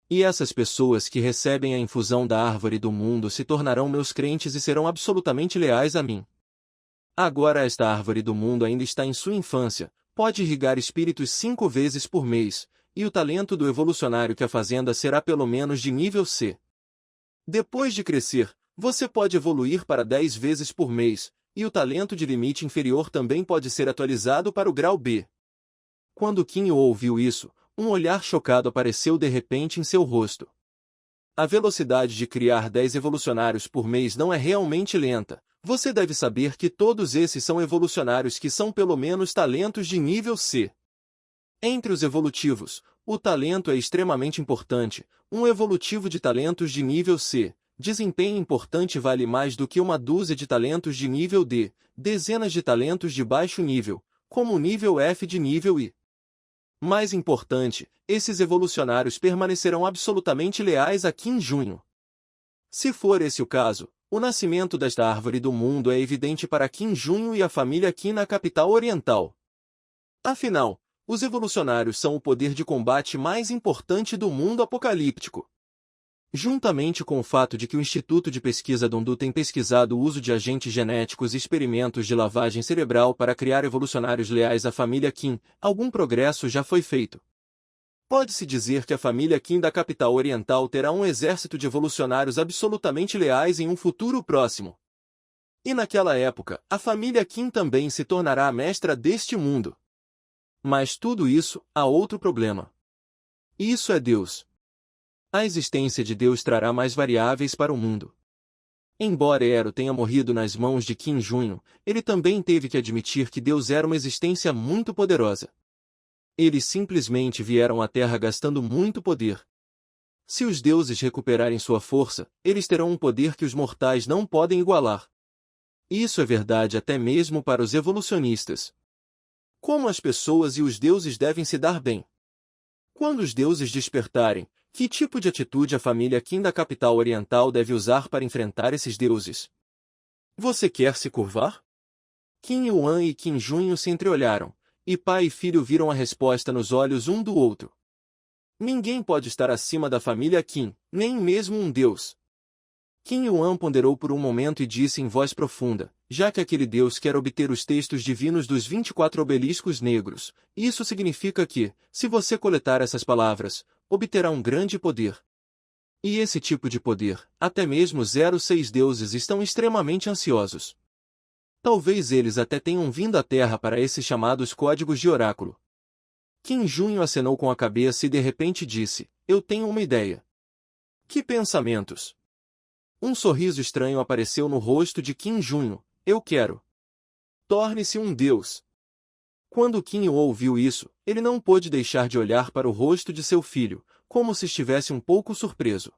E essas pessoas que recebem a infusão da árvore do mundo se tornarão meus crentes e serão absolutamente leais a mim. Agora esta árvore do mundo ainda está em sua infância, pode irrigar espíritos 5 vezes por mês, e o talento do evolucionário que a fazenda será pelo menos de nível C. Depois de crescer, você pode evoluir para 10 vezes por mês, e o talento de limite inferior também pode ser atualizado para o grau B. Quando Kinho ouviu isso, um olhar chocado apareceu de repente em seu rosto. A velocidade de criar 10 evolucionários por mês não é realmente lenta. Você deve saber que todos esses são evolucionários que são pelo menos talentos de nível C. Entre os evolutivos, o talento é extremamente importante. Um evolutivo de talentos de nível C, desempenho importante vale mais do que uma dúzia de talentos de nível D, dezenas de talentos de baixo nível, como o nível F de nível I. Mais importante, esses evolucionários permanecerão absolutamente leais a Kim Junho. Se for esse o caso, o nascimento desta árvore do mundo é evidente para Kim Junho e a família Kim na capital oriental. Afinal, os evolucionários são o poder de combate mais importante do mundo apocalíptico. Juntamente com o fato de que o Instituto de Pesquisa Dondu tem pesquisado o uso de agentes genéticos e experimentos de lavagem cerebral para criar evolucionários leais à família Kim, algum progresso já foi feito. Pode-se dizer que a família Kim da capital oriental terá um exército de evolucionários absolutamente leais em um futuro próximo. E naquela época, a família Kim também se tornará a mestra deste mundo. Mas tudo isso, há outro problema. Isso é Deus. A existência de Deus trará mais variáveis para o mundo. Embora Ero tenha morrido nas mãos de Kim Junho, ele também teve que admitir que Deus era uma existência muito poderosa. Eles simplesmente vieram à Terra gastando muito poder. Se os deuses recuperarem sua força, eles terão um poder que os mortais não podem igualar. Isso é verdade até mesmo para os evolucionistas. Como as pessoas e os deuses devem se dar bem? Quando os deuses despertarem, que tipo de atitude a família Kim da capital oriental deve usar para enfrentar esses deuses? Você quer se curvar? Kim Yuan e Kim Junho se entreolharam, e pai e filho viram a resposta nos olhos um do outro. Ninguém pode estar acima da família Kim, nem mesmo um deus. Kim Yuan ponderou por um momento e disse em voz profunda: já que aquele Deus quer obter os textos divinos dos 24 obeliscos negros, isso significa que, se você coletar essas palavras, obterá um grande poder. E esse tipo de poder, até mesmo 06 deuses estão extremamente ansiosos. Talvez eles até tenham vindo à Terra para esses chamados códigos de oráculo. Kim Junho acenou com a cabeça e de repente disse: eu tenho uma ideia. Que pensamentos? Um sorriso estranho apareceu no rosto de Kim Junho. Eu quero. Torne-se um deus. Quando Kim ouviu isso, ele não pôde deixar de olhar para o rosto de seu filho, como se estivesse um pouco surpreso.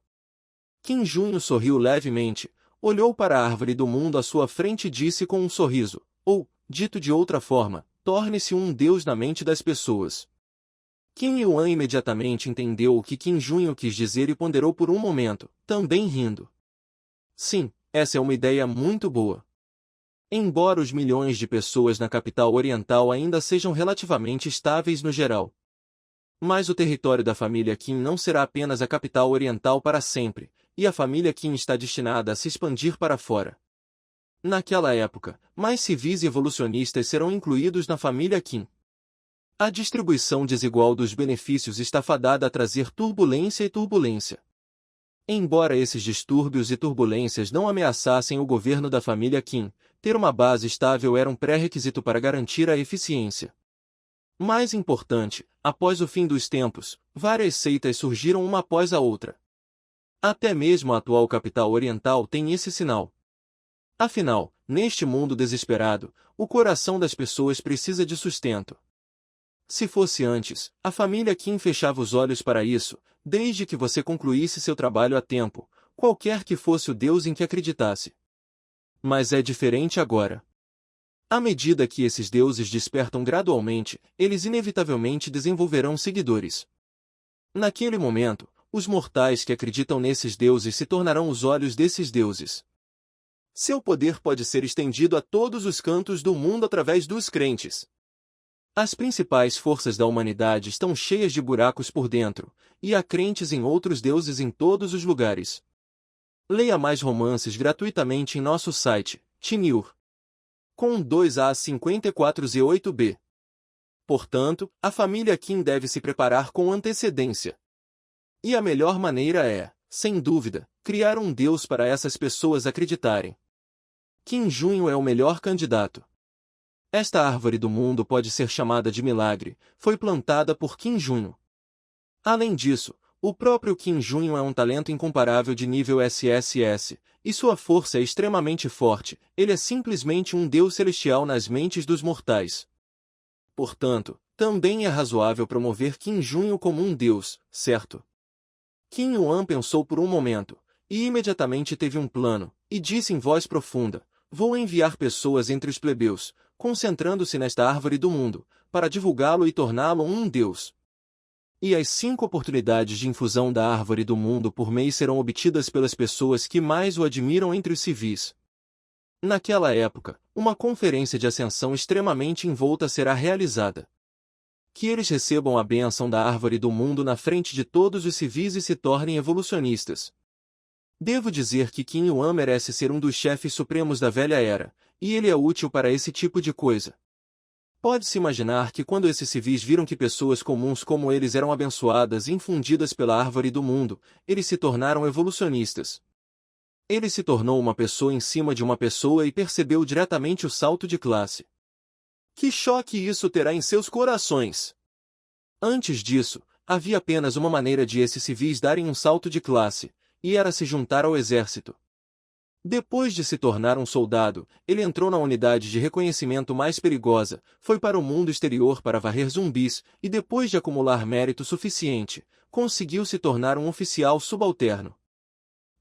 Kim Junho sorriu levemente, olhou para a árvore do mundo à sua frente e disse com um sorriso, ou, dito de outra forma, torne-se um deus na mente das pessoas. Kim Yuan imediatamente entendeu o que Kim Junho quis dizer e ponderou por um momento, também rindo. Sim, essa é uma ideia muito boa. Embora os milhões de pessoas na capital oriental ainda sejam relativamente estáveis no geral. Mas o território da família Kim não será apenas a capital oriental para sempre, e a família Qin está destinada a se expandir para fora. Naquela época, mais civis e evolucionistas serão incluídos na família Qin. A distribuição desigual dos benefícios está fadada a trazer turbulência e turbulência. Embora esses distúrbios e turbulências não ameaçassem o governo da família Qin, ter uma base estável era um pré-requisito para garantir a eficiência. Mais importante, após o fim dos tempos, várias seitas surgiram uma após a outra. Até mesmo a atual capital oriental tem esse sinal. Afinal, neste mundo desesperado, o coração das pessoas precisa de sustento. Se fosse antes, a família Qin fechava os olhos para isso, desde que você concluísse seu trabalho a tempo, qualquer que fosse o Deus em que acreditasse. Mas é diferente agora. À medida que esses deuses despertam gradualmente, eles inevitavelmente desenvolverão seguidores. Naquele momento, os mortais que acreditam nesses deuses se tornarão os olhos desses deuses. Seu poder pode ser estendido a todos os cantos do mundo através dos crentes. As principais forças da humanidade estão cheias de buracos por dentro, e há crentes em outros deuses em todos os lugares. Leia mais romances gratuitamente em nosso site, Tiniur. Com 2A54 e 8B. Portanto, a família Qin deve se preparar com antecedência. E a melhor maneira é, sem dúvida, criar um Deus para essas pessoas acreditarem. Qin Junho é o melhor candidato. Esta árvore do mundo pode ser chamada de milagre, foi plantada por Qin Junho. Além disso, o próprio Qin Junho é um talento incomparável de nível SSS, e sua força é extremamente forte, ele é simplesmente um Deus celestial nas mentes dos mortais. Portanto, também é razoável promover Qin Junho como um Deus, certo? Qin Yuan pensou por um momento, e imediatamente teve um plano, e disse em voz profunda, vou enviar pessoas entre os plebeus, concentrando-se nesta árvore do mundo, para divulgá-lo e torná-lo um Deus. E as 5 oportunidades de infusão da árvore do mundo por mês serão obtidas pelas pessoas que mais o admiram entre os civis. Naquela época, uma conferência de ascensão extremamente envolta será realizada. Que eles recebam a bênção da árvore do mundo na frente de todos os civis e se tornem evolucionistas. Devo dizer que Qin Yuan merece ser um dos chefes supremos da velha era, e ele é útil para esse tipo de coisa. Pode-se imaginar que quando esses civis viram que pessoas comuns como eles eram abençoadas e infundidas pela árvore do mundo, eles se tornaram evolucionistas. Ele se tornou uma pessoa em cima de uma pessoa e percebeu diretamente o salto de classe. Que choque isso terá em seus corações! Antes disso, havia apenas uma maneira de esses civis darem um salto de classe, e era se juntar ao exército. Depois de se tornar um soldado, ele entrou na unidade de reconhecimento mais perigosa, foi para o mundo exterior para varrer zumbis, e depois de acumular mérito suficiente, conseguiu se tornar um oficial subalterno.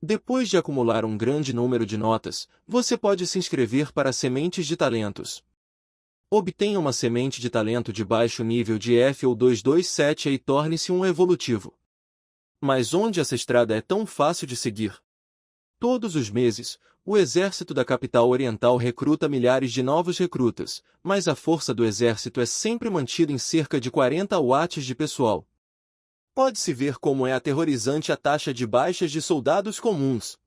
Depois de acumular um grande número de notas, você pode se inscrever para sementes de talentos. Obtenha uma semente de talento de baixo nível de F ou 227 e torne-se um evolutivo. Mas onde essa estrada é tão fácil de seguir? Todos os meses, o exército da capital oriental recruta milhares de novos recrutas, mas a força do exército é sempre mantida em cerca de 40 watts de pessoal. Pode-se ver como é aterrorizante a taxa de baixas de soldados comuns.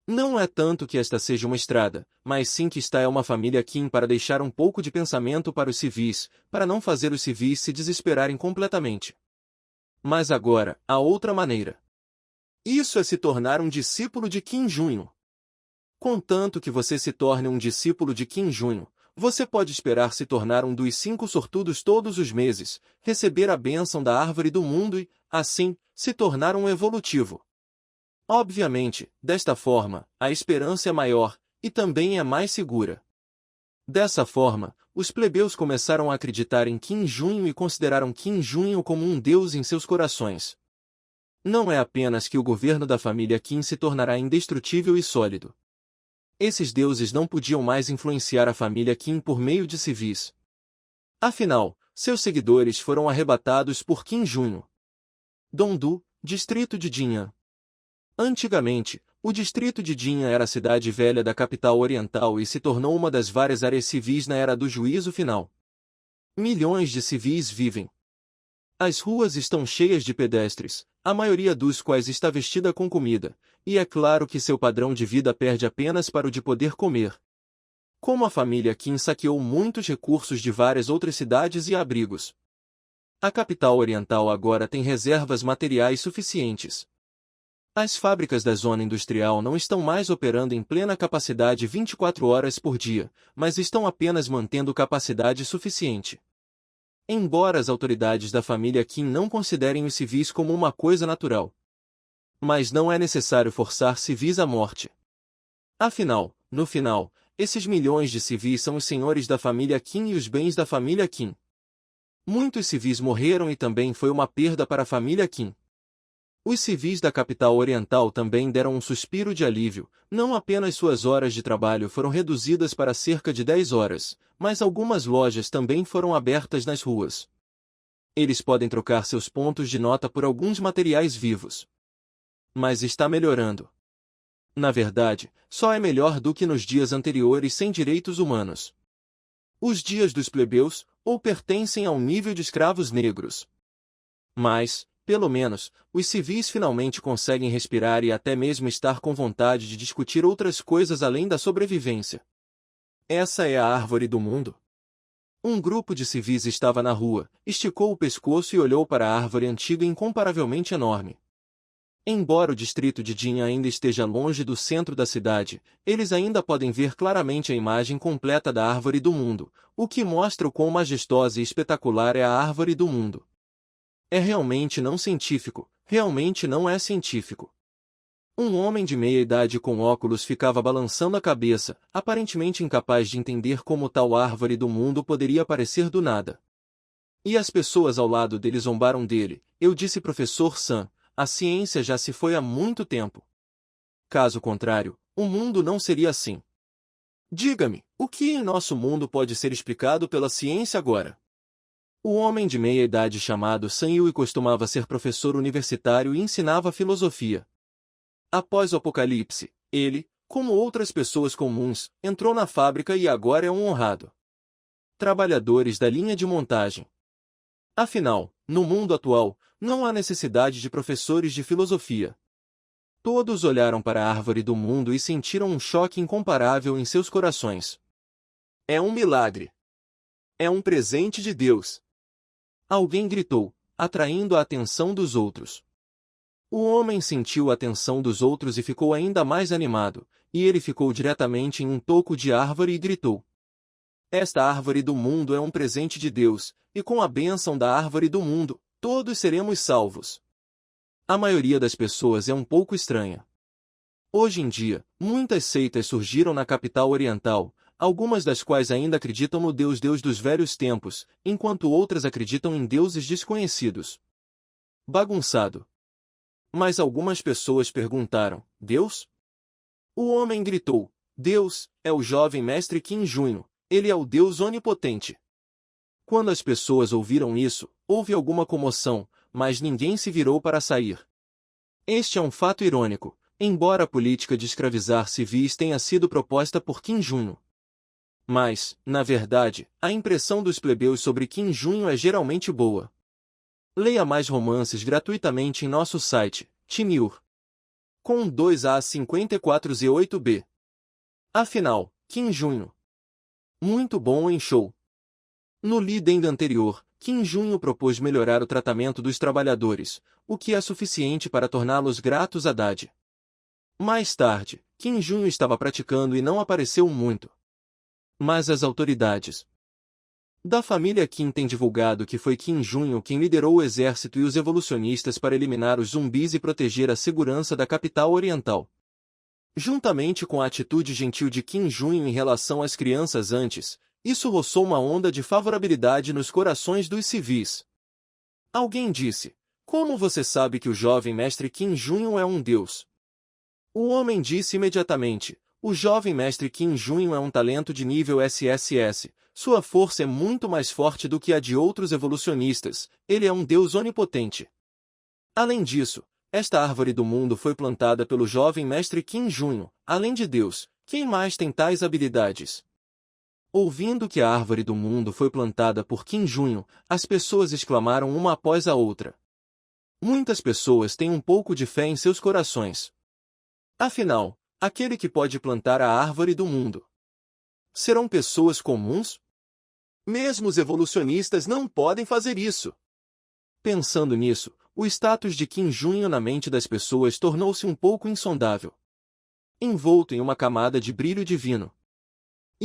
Não é tanto que esta seja uma estrada, mas sim que esta é uma família Qin para deixar um pouco de pensamento para os civis, para não fazer os civis se desesperarem completamente. Mas agora, há outra maneira. Isso é se tornar um discípulo de Qin Junho. Contanto que você se torne um discípulo de Qin Junho, você pode esperar se tornar um dos 5 sortudos todos os meses, receber a bênção da árvore do mundo e, assim, se tornar um evolutivo. Obviamente, desta forma, a esperança é maior, e também é mais segura. Dessa forma, os plebeus começaram a acreditar em Qin Junho e consideraram Qin Junho como um deus em seus corações. Não é apenas que o governo da família Qin se tornará indestrutível e sólido. Esses deuses não podiam mais influenciar a família Qin por meio de civis. Afinal, seus seguidores foram arrebatados por Qin Junho. Dongdu, distrito de Jin'an. Antigamente, o distrito de Jin'an era a cidade velha da capital oriental e se tornou uma das várias áreas civis na era do juízo final. Milhões de civis vivem As ruas estão cheias de pedestres, a maioria dos quais está vestida com comida, e é claro que seu padrão de vida perde apenas para o de poder comer. Como a família Kim saqueou muitos recursos de várias outras cidades e abrigos, a capital oriental agora tem reservas materiais suficientes. As fábricas da zona industrial não estão mais operando em plena capacidade 24 horas por dia, mas estão apenas mantendo capacidade suficiente. Embora as autoridades da família Kim não considerem os civis como uma coisa natural. Mas não é necessário forçar civis à morte. Afinal, no final, esses milhões de civis são os senhores da família Kim e os bens da família Kim. Muitos civis morreram e também foi uma perda para a família Kim. Os civis da capital oriental também deram um suspiro de alívio, não apenas suas horas de trabalho foram reduzidas para cerca de 10 horas, mas algumas lojas também foram abertas nas ruas. Eles podem trocar seus pontos de nota por alguns materiais vivos. Mas está melhorando. Na verdade, só é melhor do que nos dias anteriores sem direitos humanos. Os dias dos plebeus, ou pertencem ao nível de escravos negros. Mas, pelo menos, os civis finalmente conseguem respirar e até mesmo estar com vontade de discutir outras coisas além da sobrevivência. Essa é a árvore do mundo. Um grupo de civis estava na rua, esticou o pescoço e olhou para a árvore antiga incomparavelmente enorme. Embora o distrito de Jin ainda esteja longe do centro da cidade, eles ainda podem ver claramente a imagem completa da árvore do mundo, o que mostra o quão majestosa e espetacular é a árvore do mundo. É realmente não científico, realmente não é científico. Um homem de meia idade com óculos ficava balançando a cabeça, aparentemente incapaz de entender como tal árvore do mundo poderia aparecer do nada. E as pessoas ao lado dele zombaram dele. Eu disse, professor Sam, a ciência já se foi há muito tempo. Caso contrário, o mundo não seria assim. Diga-me, o que em nosso mundo pode ser explicado pela ciência agora? O homem de meia idade chamado Sam Yui costumava ser professor universitário e ensinava filosofia. Após o apocalipse, ele, como outras pessoas comuns, entrou na fábrica e agora é um honrado trabalhadores da linha de montagem. Afinal, no mundo atual, não há necessidade de professores de filosofia. Todos olharam para a árvore do mundo e sentiram um choque incomparável em seus corações. É um milagre. É um presente de Deus. Alguém gritou, atraindo a atenção dos outros. O homem sentiu a atenção dos outros e ficou ainda mais animado, e ele ficou diretamente em um toco de árvore e gritou: Esta árvore do mundo é um presente de Deus, e com a bênção da árvore do mundo, todos seremos salvos. A maioria das pessoas é um pouco estranha. Hoje em dia, muitas seitas surgiram na capital oriental, algumas das quais ainda acreditam no Deus dos velhos tempos, enquanto outras acreditam em deuses desconhecidos. Bagunçado. Mas algumas pessoas perguntaram, Deus? O homem gritou, Deus, é o jovem mestre Kim Junho, ele é o Deus onipotente. Quando as pessoas ouviram isso, houve alguma comoção, mas ninguém se virou para sair. Este é um fato irônico, embora a política de escravizar civis tenha sido proposta por Kim Junho. Mas, na verdade, a impressão dos plebeus sobre Kim Junho é geralmente boa. Leia mais romances gratuitamente em nosso site, Timur. Com 2A54Z8B. Afinal, Kim Junho. Muito bom em show. No Lidend anterior, Kim Junho propôs melhorar o tratamento dos trabalhadores, o que é suficiente para torná-los gratos a Dade. Mais tarde, Kim Junho estava praticando e não apareceu muito. Mas as autoridades da família Kim têm divulgado que foi Kim Junho quem liderou o exército e os evolucionistas para eliminar os zumbis e proteger a segurança da capital oriental. Juntamente com a atitude gentil de Kim Junho em relação às crianças antes, isso roçou uma onda de favorabilidade nos corações dos civis. Alguém disse, como você sabe que o jovem mestre Kim Junho é um deus? O homem disse imediatamente, o jovem mestre Kim Junho é um talento de nível SSS, sua força é muito mais forte do que a de outros evolucionistas, ele é um deus onipotente. Além disso, esta árvore do mundo foi plantada pelo jovem mestre Kim Junho, além de Deus, quem mais tem tais habilidades? Ouvindo que a árvore do mundo foi plantada por Kim Junho, as pessoas exclamaram uma após a outra. Muitas pessoas têm um pouco de fé em seus corações. Afinal, aquele que pode plantar a árvore do mundo serão pessoas comuns? Mesmo os evolucionistas não podem fazer isso. Pensando nisso, o status de Kim Junho na mente das pessoas tornou-se um pouco insondável, envolto em uma camada de brilho divino.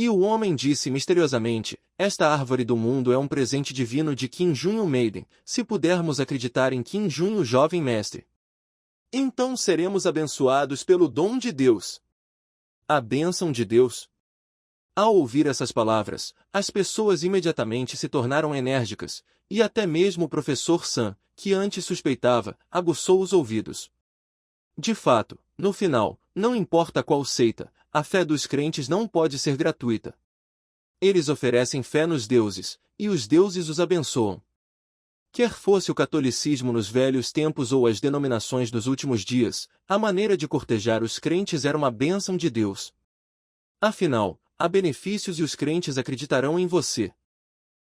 E o homem disse misteriosamente, esta árvore do mundo é um presente divino de Kim Junho Maiden, se pudermos acreditar em Kim Junho jovem mestre. Então seremos abençoados pelo dom de Deus. A bênção de Deus. Ao ouvir essas palavras, as pessoas imediatamente se tornaram enérgicas, e até mesmo o professor Sam, que antes suspeitava, aguçou os ouvidos. De fato, no final, não importa qual seita, a fé dos crentes não pode ser gratuita. Eles oferecem fé nos deuses, e os deuses os abençoam. Quer fosse o catolicismo nos velhos tempos ou as denominações dos últimos dias, a maneira de cortejar os crentes era uma bênção de Deus. Afinal, há benefícios e os crentes acreditarão em você.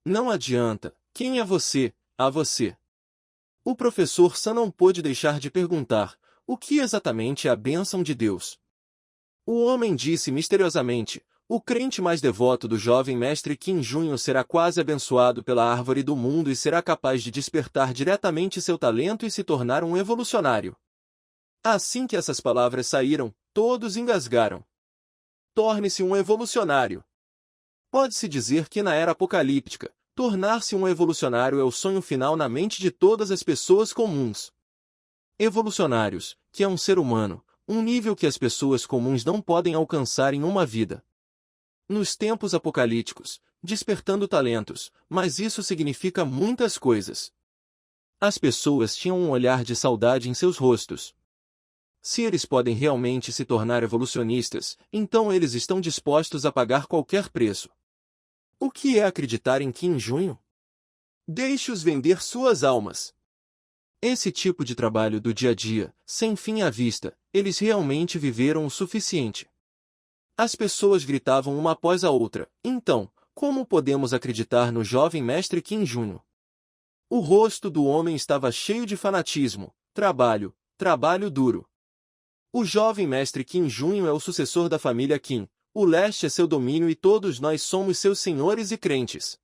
Não adianta, quem é você, a você. O professor Sam não pôde deixar de perguntar, o que exatamente é a bênção de Deus? O homem disse misteriosamente, o crente mais devoto do jovem mestre Kim Junho será quase abençoado pela árvore do mundo e será capaz de despertar diretamente seu talento e se tornar um evolucionário. Assim que essas palavras saíram, todos engasgaram. Torne-se um evolucionário. Pode-se dizer que na era apocalíptica, tornar-se um evolucionário é o sonho final na mente de todas as pessoas comuns. Evolucionários, que é um ser humano, um nível que as pessoas comuns não podem alcançar em uma vida. Nos tempos apocalípticos, despertando talentos, mas isso significa muitas coisas. As pessoas tinham um olhar de saudade em seus rostos. Se eles podem realmente se tornar evolucionistas, então eles estão dispostos a pagar qualquer preço. O que é acreditar em Kim Junho? Deixe-os vender suas almas. Esse tipo de trabalho do dia a dia, sem fim à vista, eles realmente viveram o suficiente. As pessoas gritavam uma após a outra, então, como podemos acreditar no jovem mestre Kim Junho? O rosto do homem estava cheio de fanatismo, trabalho, trabalho duro. O jovem mestre Kim Junho é o sucessor da família Kim, o leste é seu domínio e todos nós somos seus senhores e crentes.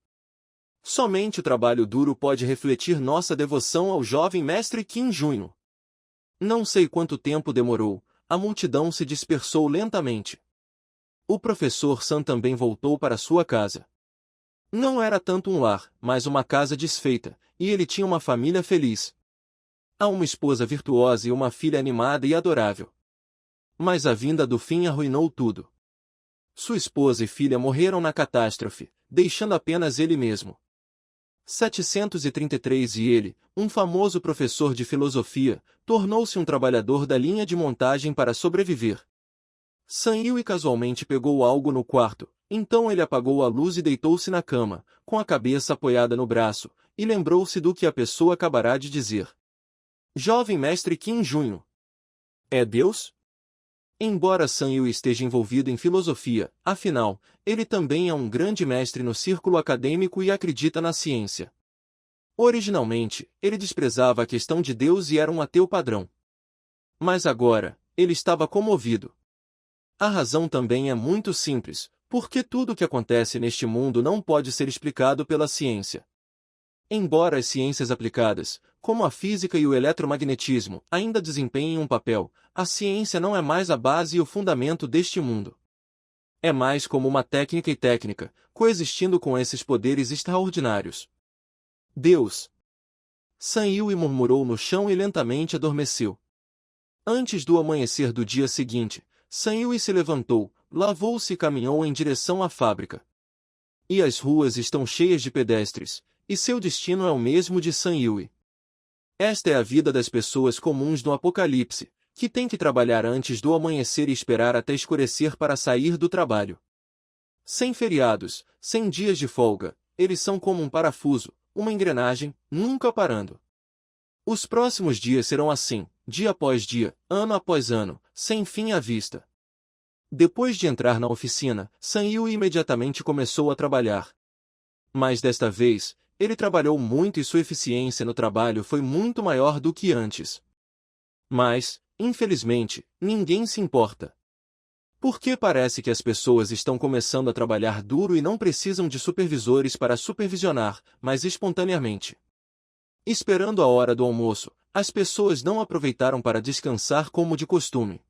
Somente o trabalho duro pode refletir nossa devoção ao jovem mestre Kim Junho. Não sei quanto tempo demorou, a multidão se dispersou lentamente. O professor Sam também voltou para sua casa. Não era tanto um lar, mas uma casa desfeita, e ele tinha uma família feliz. Há uma esposa virtuosa e uma filha animada e adorável. Mas a vinda do fim arruinou tudo. Sua esposa e filha morreram na catástrofe, deixando apenas ele mesmo. 733 e ele, um famoso professor de filosofia, tornou-se um trabalhador da linha de montagem para sobreviver. Sam Yui casualmente pegou algo no quarto, então ele apagou a luz e deitou-se na cama, com a cabeça apoiada no braço, e lembrou-se do que a pessoa acabará de dizer. Jovem mestre Kim Junho. É Deus? Embora Sam Yui esteja envolvido em filosofia, afinal, ele também é um grande mestre no círculo acadêmico e acredita na ciência. Originalmente, ele desprezava a questão de Deus e era um ateu padrão. Mas agora, ele estava comovido. A razão também é muito simples, porque tudo o que acontece neste mundo não pode ser explicado pela ciência. Embora as ciências aplicadas, como a física e o eletromagnetismo, ainda desempenhem um papel, a ciência não é mais a base e o fundamento deste mundo. É mais como uma técnica, coexistindo com esses poderes extraordinários. Deus! Sam Yui murmurou no chão e lentamente adormeceu. Antes do amanhecer do dia seguinte, Sam Yui se levantou, lavou-se e caminhou em direção à fábrica. E as ruas estão cheias de pedestres, e seu destino é o mesmo de Sam Yui. Esta é a vida das pessoas comuns no Apocalipse, que têm que trabalhar antes do amanhecer e esperar até escurecer para sair do trabalho. Sem feriados, sem dias de folga, eles são como um parafuso, uma engrenagem, nunca parando. Os próximos dias serão assim, dia após dia, ano após ano, sem fim à vista. Depois de entrar na oficina, San Yui imediatamente começou a trabalhar. Mas desta vez, ele trabalhou muito e sua eficiência no trabalho foi muito maior do que antes. Mas, infelizmente, ninguém se importa. Porque parece que as pessoas estão começando a trabalhar duro e não precisam de supervisores para supervisionar, mas espontaneamente. Esperando a hora do almoço, as pessoas não aproveitaram para descansar como de costume.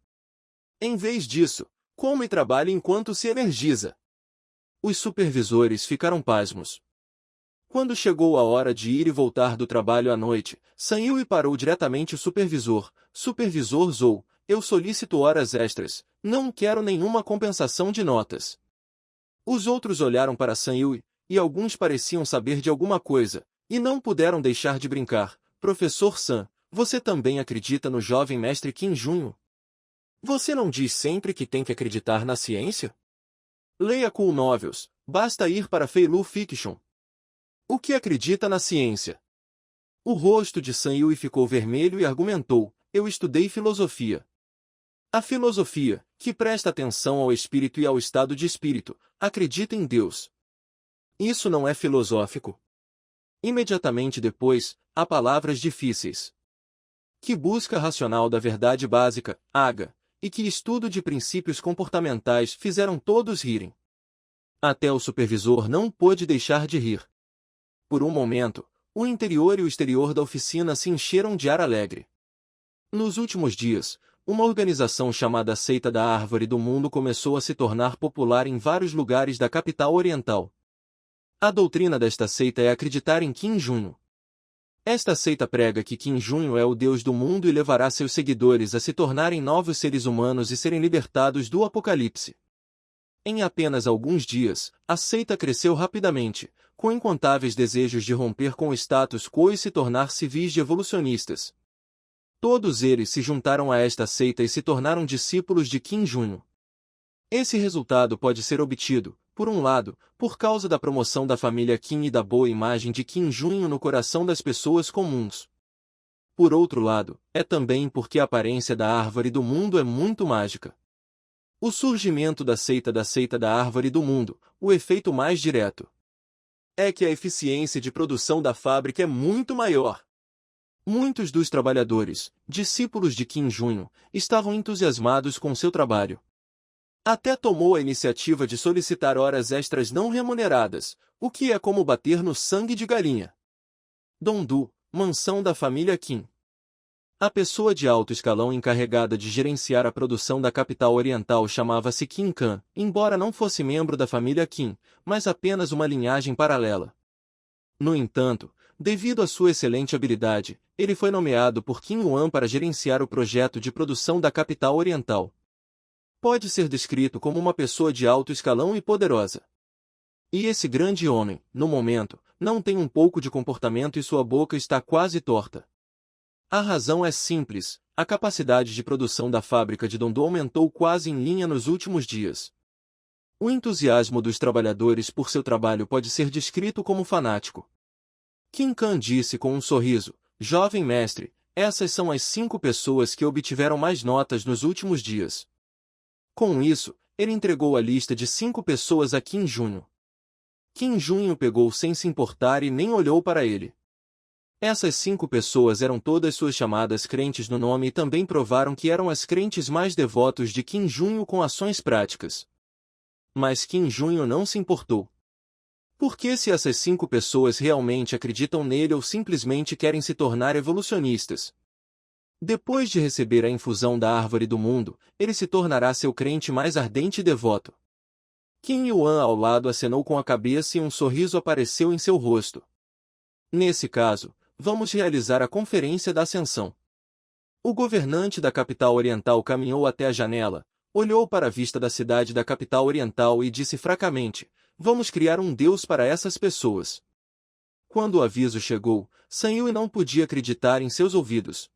Em vez disso, come e trabalha enquanto se energiza. Os supervisores ficaram pasmos. Quando chegou a hora de ir e voltar do trabalho à noite, San Yui parou diretamente o supervisor. Supervisor Zou, eu solicito horas extras, não quero nenhuma compensação de notas. Os outros olharam para San Yui, e alguns pareciam saber de alguma coisa, e não puderam deixar de brincar. Professor San, você também acredita no jovem mestre Kim Junho? Você não diz sempre que tem que acreditar na ciência? Leia Cool Novels, basta ir para Feilu Fiction. O que acredita na ciência? O rosto de San Yui ficou vermelho e argumentou, eu estudei filosofia. A filosofia, que presta atenção ao espírito e ao estado de espírito, acredita em Deus. Isso não é filosófico? Imediatamente depois, há palavras difíceis. Que busca racional da verdade básica, Aga, e que estudo de princípios comportamentais fizeram todos rirem. Até o supervisor não pôde deixar de rir. Por um momento, o interior e o exterior da oficina se encheram de ar alegre. Nos últimos dias, uma organização chamada Seita da Árvore do Mundo começou a se tornar popular em vários lugares da capital oriental. A doutrina desta seita é acreditar em Kim Junho. Esta seita prega que Kim Junho é o Deus do mundo e levará seus seguidores a se tornarem novos seres humanos e serem libertados do apocalipse. Em apenas alguns dias, a seita cresceu rapidamente, com incontáveis desejos de romper com o status quo e se tornar civis de evolucionistas. Todos eles se juntaram a esta seita e se tornaram discípulos de Kim Junho. Esse resultado pode ser obtido, por um lado, por causa da promoção da família Kim e da boa imagem de Kim Junho no coração das pessoas comuns. Por outro lado, é também porque a aparência da árvore do mundo é muito mágica. O surgimento da seita da árvore do mundo, o efeito mais direto é que a eficiência de produção da fábrica é muito maior. Muitos dos trabalhadores, discípulos de Kim Junho, estavam entusiasmados com seu trabalho. Até tomou a iniciativa de solicitar horas extras não remuneradas, o que é como bater no sangue de galinha. Dongdu, mansão da família Kim. A pessoa de alto escalão encarregada de gerenciar a produção da capital oriental chamava-se Kim Kan, embora não fosse membro da família Kim, mas apenas uma linhagem paralela. No entanto, devido à sua excelente habilidade, ele foi nomeado por Kim Yuan para gerenciar o projeto de produção da capital oriental. Pode ser descrito como uma pessoa de alto escalão e poderosa. E esse grande homem, no momento, não tem um pouco de comportamento e sua boca está quase torta. A razão é simples, a capacidade de produção da fábrica de Dongdu aumentou quase em linha nos últimos dias. O entusiasmo dos trabalhadores por seu trabalho pode ser descrito como fanático. Kim Kan disse com um sorriso, jovem mestre, essas são as 5 pessoas que obtiveram mais notas nos últimos dias. Com isso, ele entregou a lista de 5 pessoas a Kim Junho. Kim Junho pegou sem se importar e nem olhou para ele. Essas 5 pessoas eram todas suas chamadas crentes no nome e também provaram que eram as crentes mais devotos de Kim Junho com ações práticas. Mas Kim Junho não se importou. Porque se essas 5 pessoas realmente acreditam nele ou simplesmente querem se tornar evolucionistas? Depois de receber a infusão da árvore do mundo, ele se tornará seu crente mais ardente e devoto. Kim Yuan ao lado acenou com a cabeça e um sorriso apareceu em seu rosto. Nesse caso, vamos realizar a Conferência da Ascensão. O governante da capital oriental caminhou até a janela, olhou para a vista da cidade da capital oriental e disse fracamente, vamos criar um Deus para essas pessoas. Quando o aviso chegou, San Yui não podia acreditar em seus ouvidos.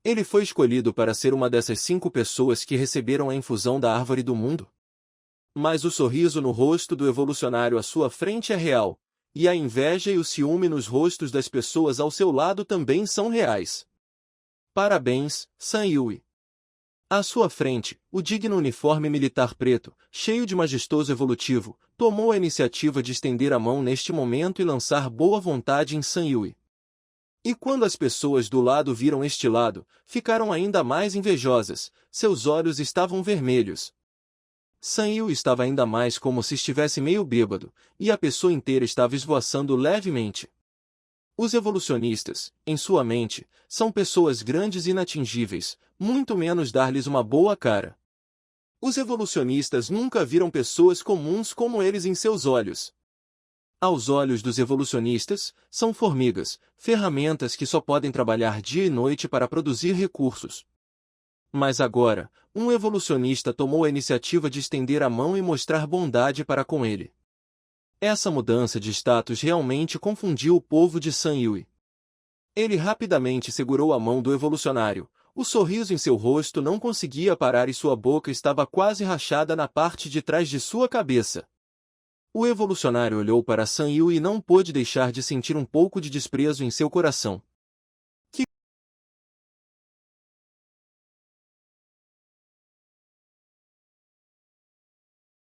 Ele foi escolhido para ser uma dessas 5 pessoas que receberam a infusão da árvore do mundo. Mas o sorriso no rosto do evolucionário à sua frente é real. E a inveja e o ciúme nos rostos das pessoas ao seu lado também são reais. Parabéns, San Yui. À sua frente, o digno uniforme militar preto, cheio de majestoso evolutivo, tomou a iniciativa de estender a mão neste momento e lançar boa vontade em San Yui. E quando as pessoas do lado viram este lado, ficaram ainda mais invejosas, seus olhos estavam vermelhos. San Yui estava ainda mais como se estivesse meio bêbado, e a pessoa inteira estava esvoaçando levemente. Os evolucionistas, em sua mente, são pessoas grandes e inatingíveis, muito menos dar-lhes uma boa cara. Os evolucionistas nunca viram pessoas comuns como eles em seus olhos. Aos olhos dos evolucionistas, são formigas, ferramentas que só podem trabalhar dia e noite para produzir recursos. Mas agora, um evolucionista tomou a iniciativa de estender a mão e mostrar bondade para com ele. Essa mudança de status realmente confundiu o povo de San Yui. Ele rapidamente segurou a mão do evolucionário, o sorriso em seu rosto não conseguia parar e sua boca estava quase rachada na parte de trás de sua cabeça. O evolucionário olhou para San Yui e não pôde deixar de sentir um pouco de desprezo em seu coração.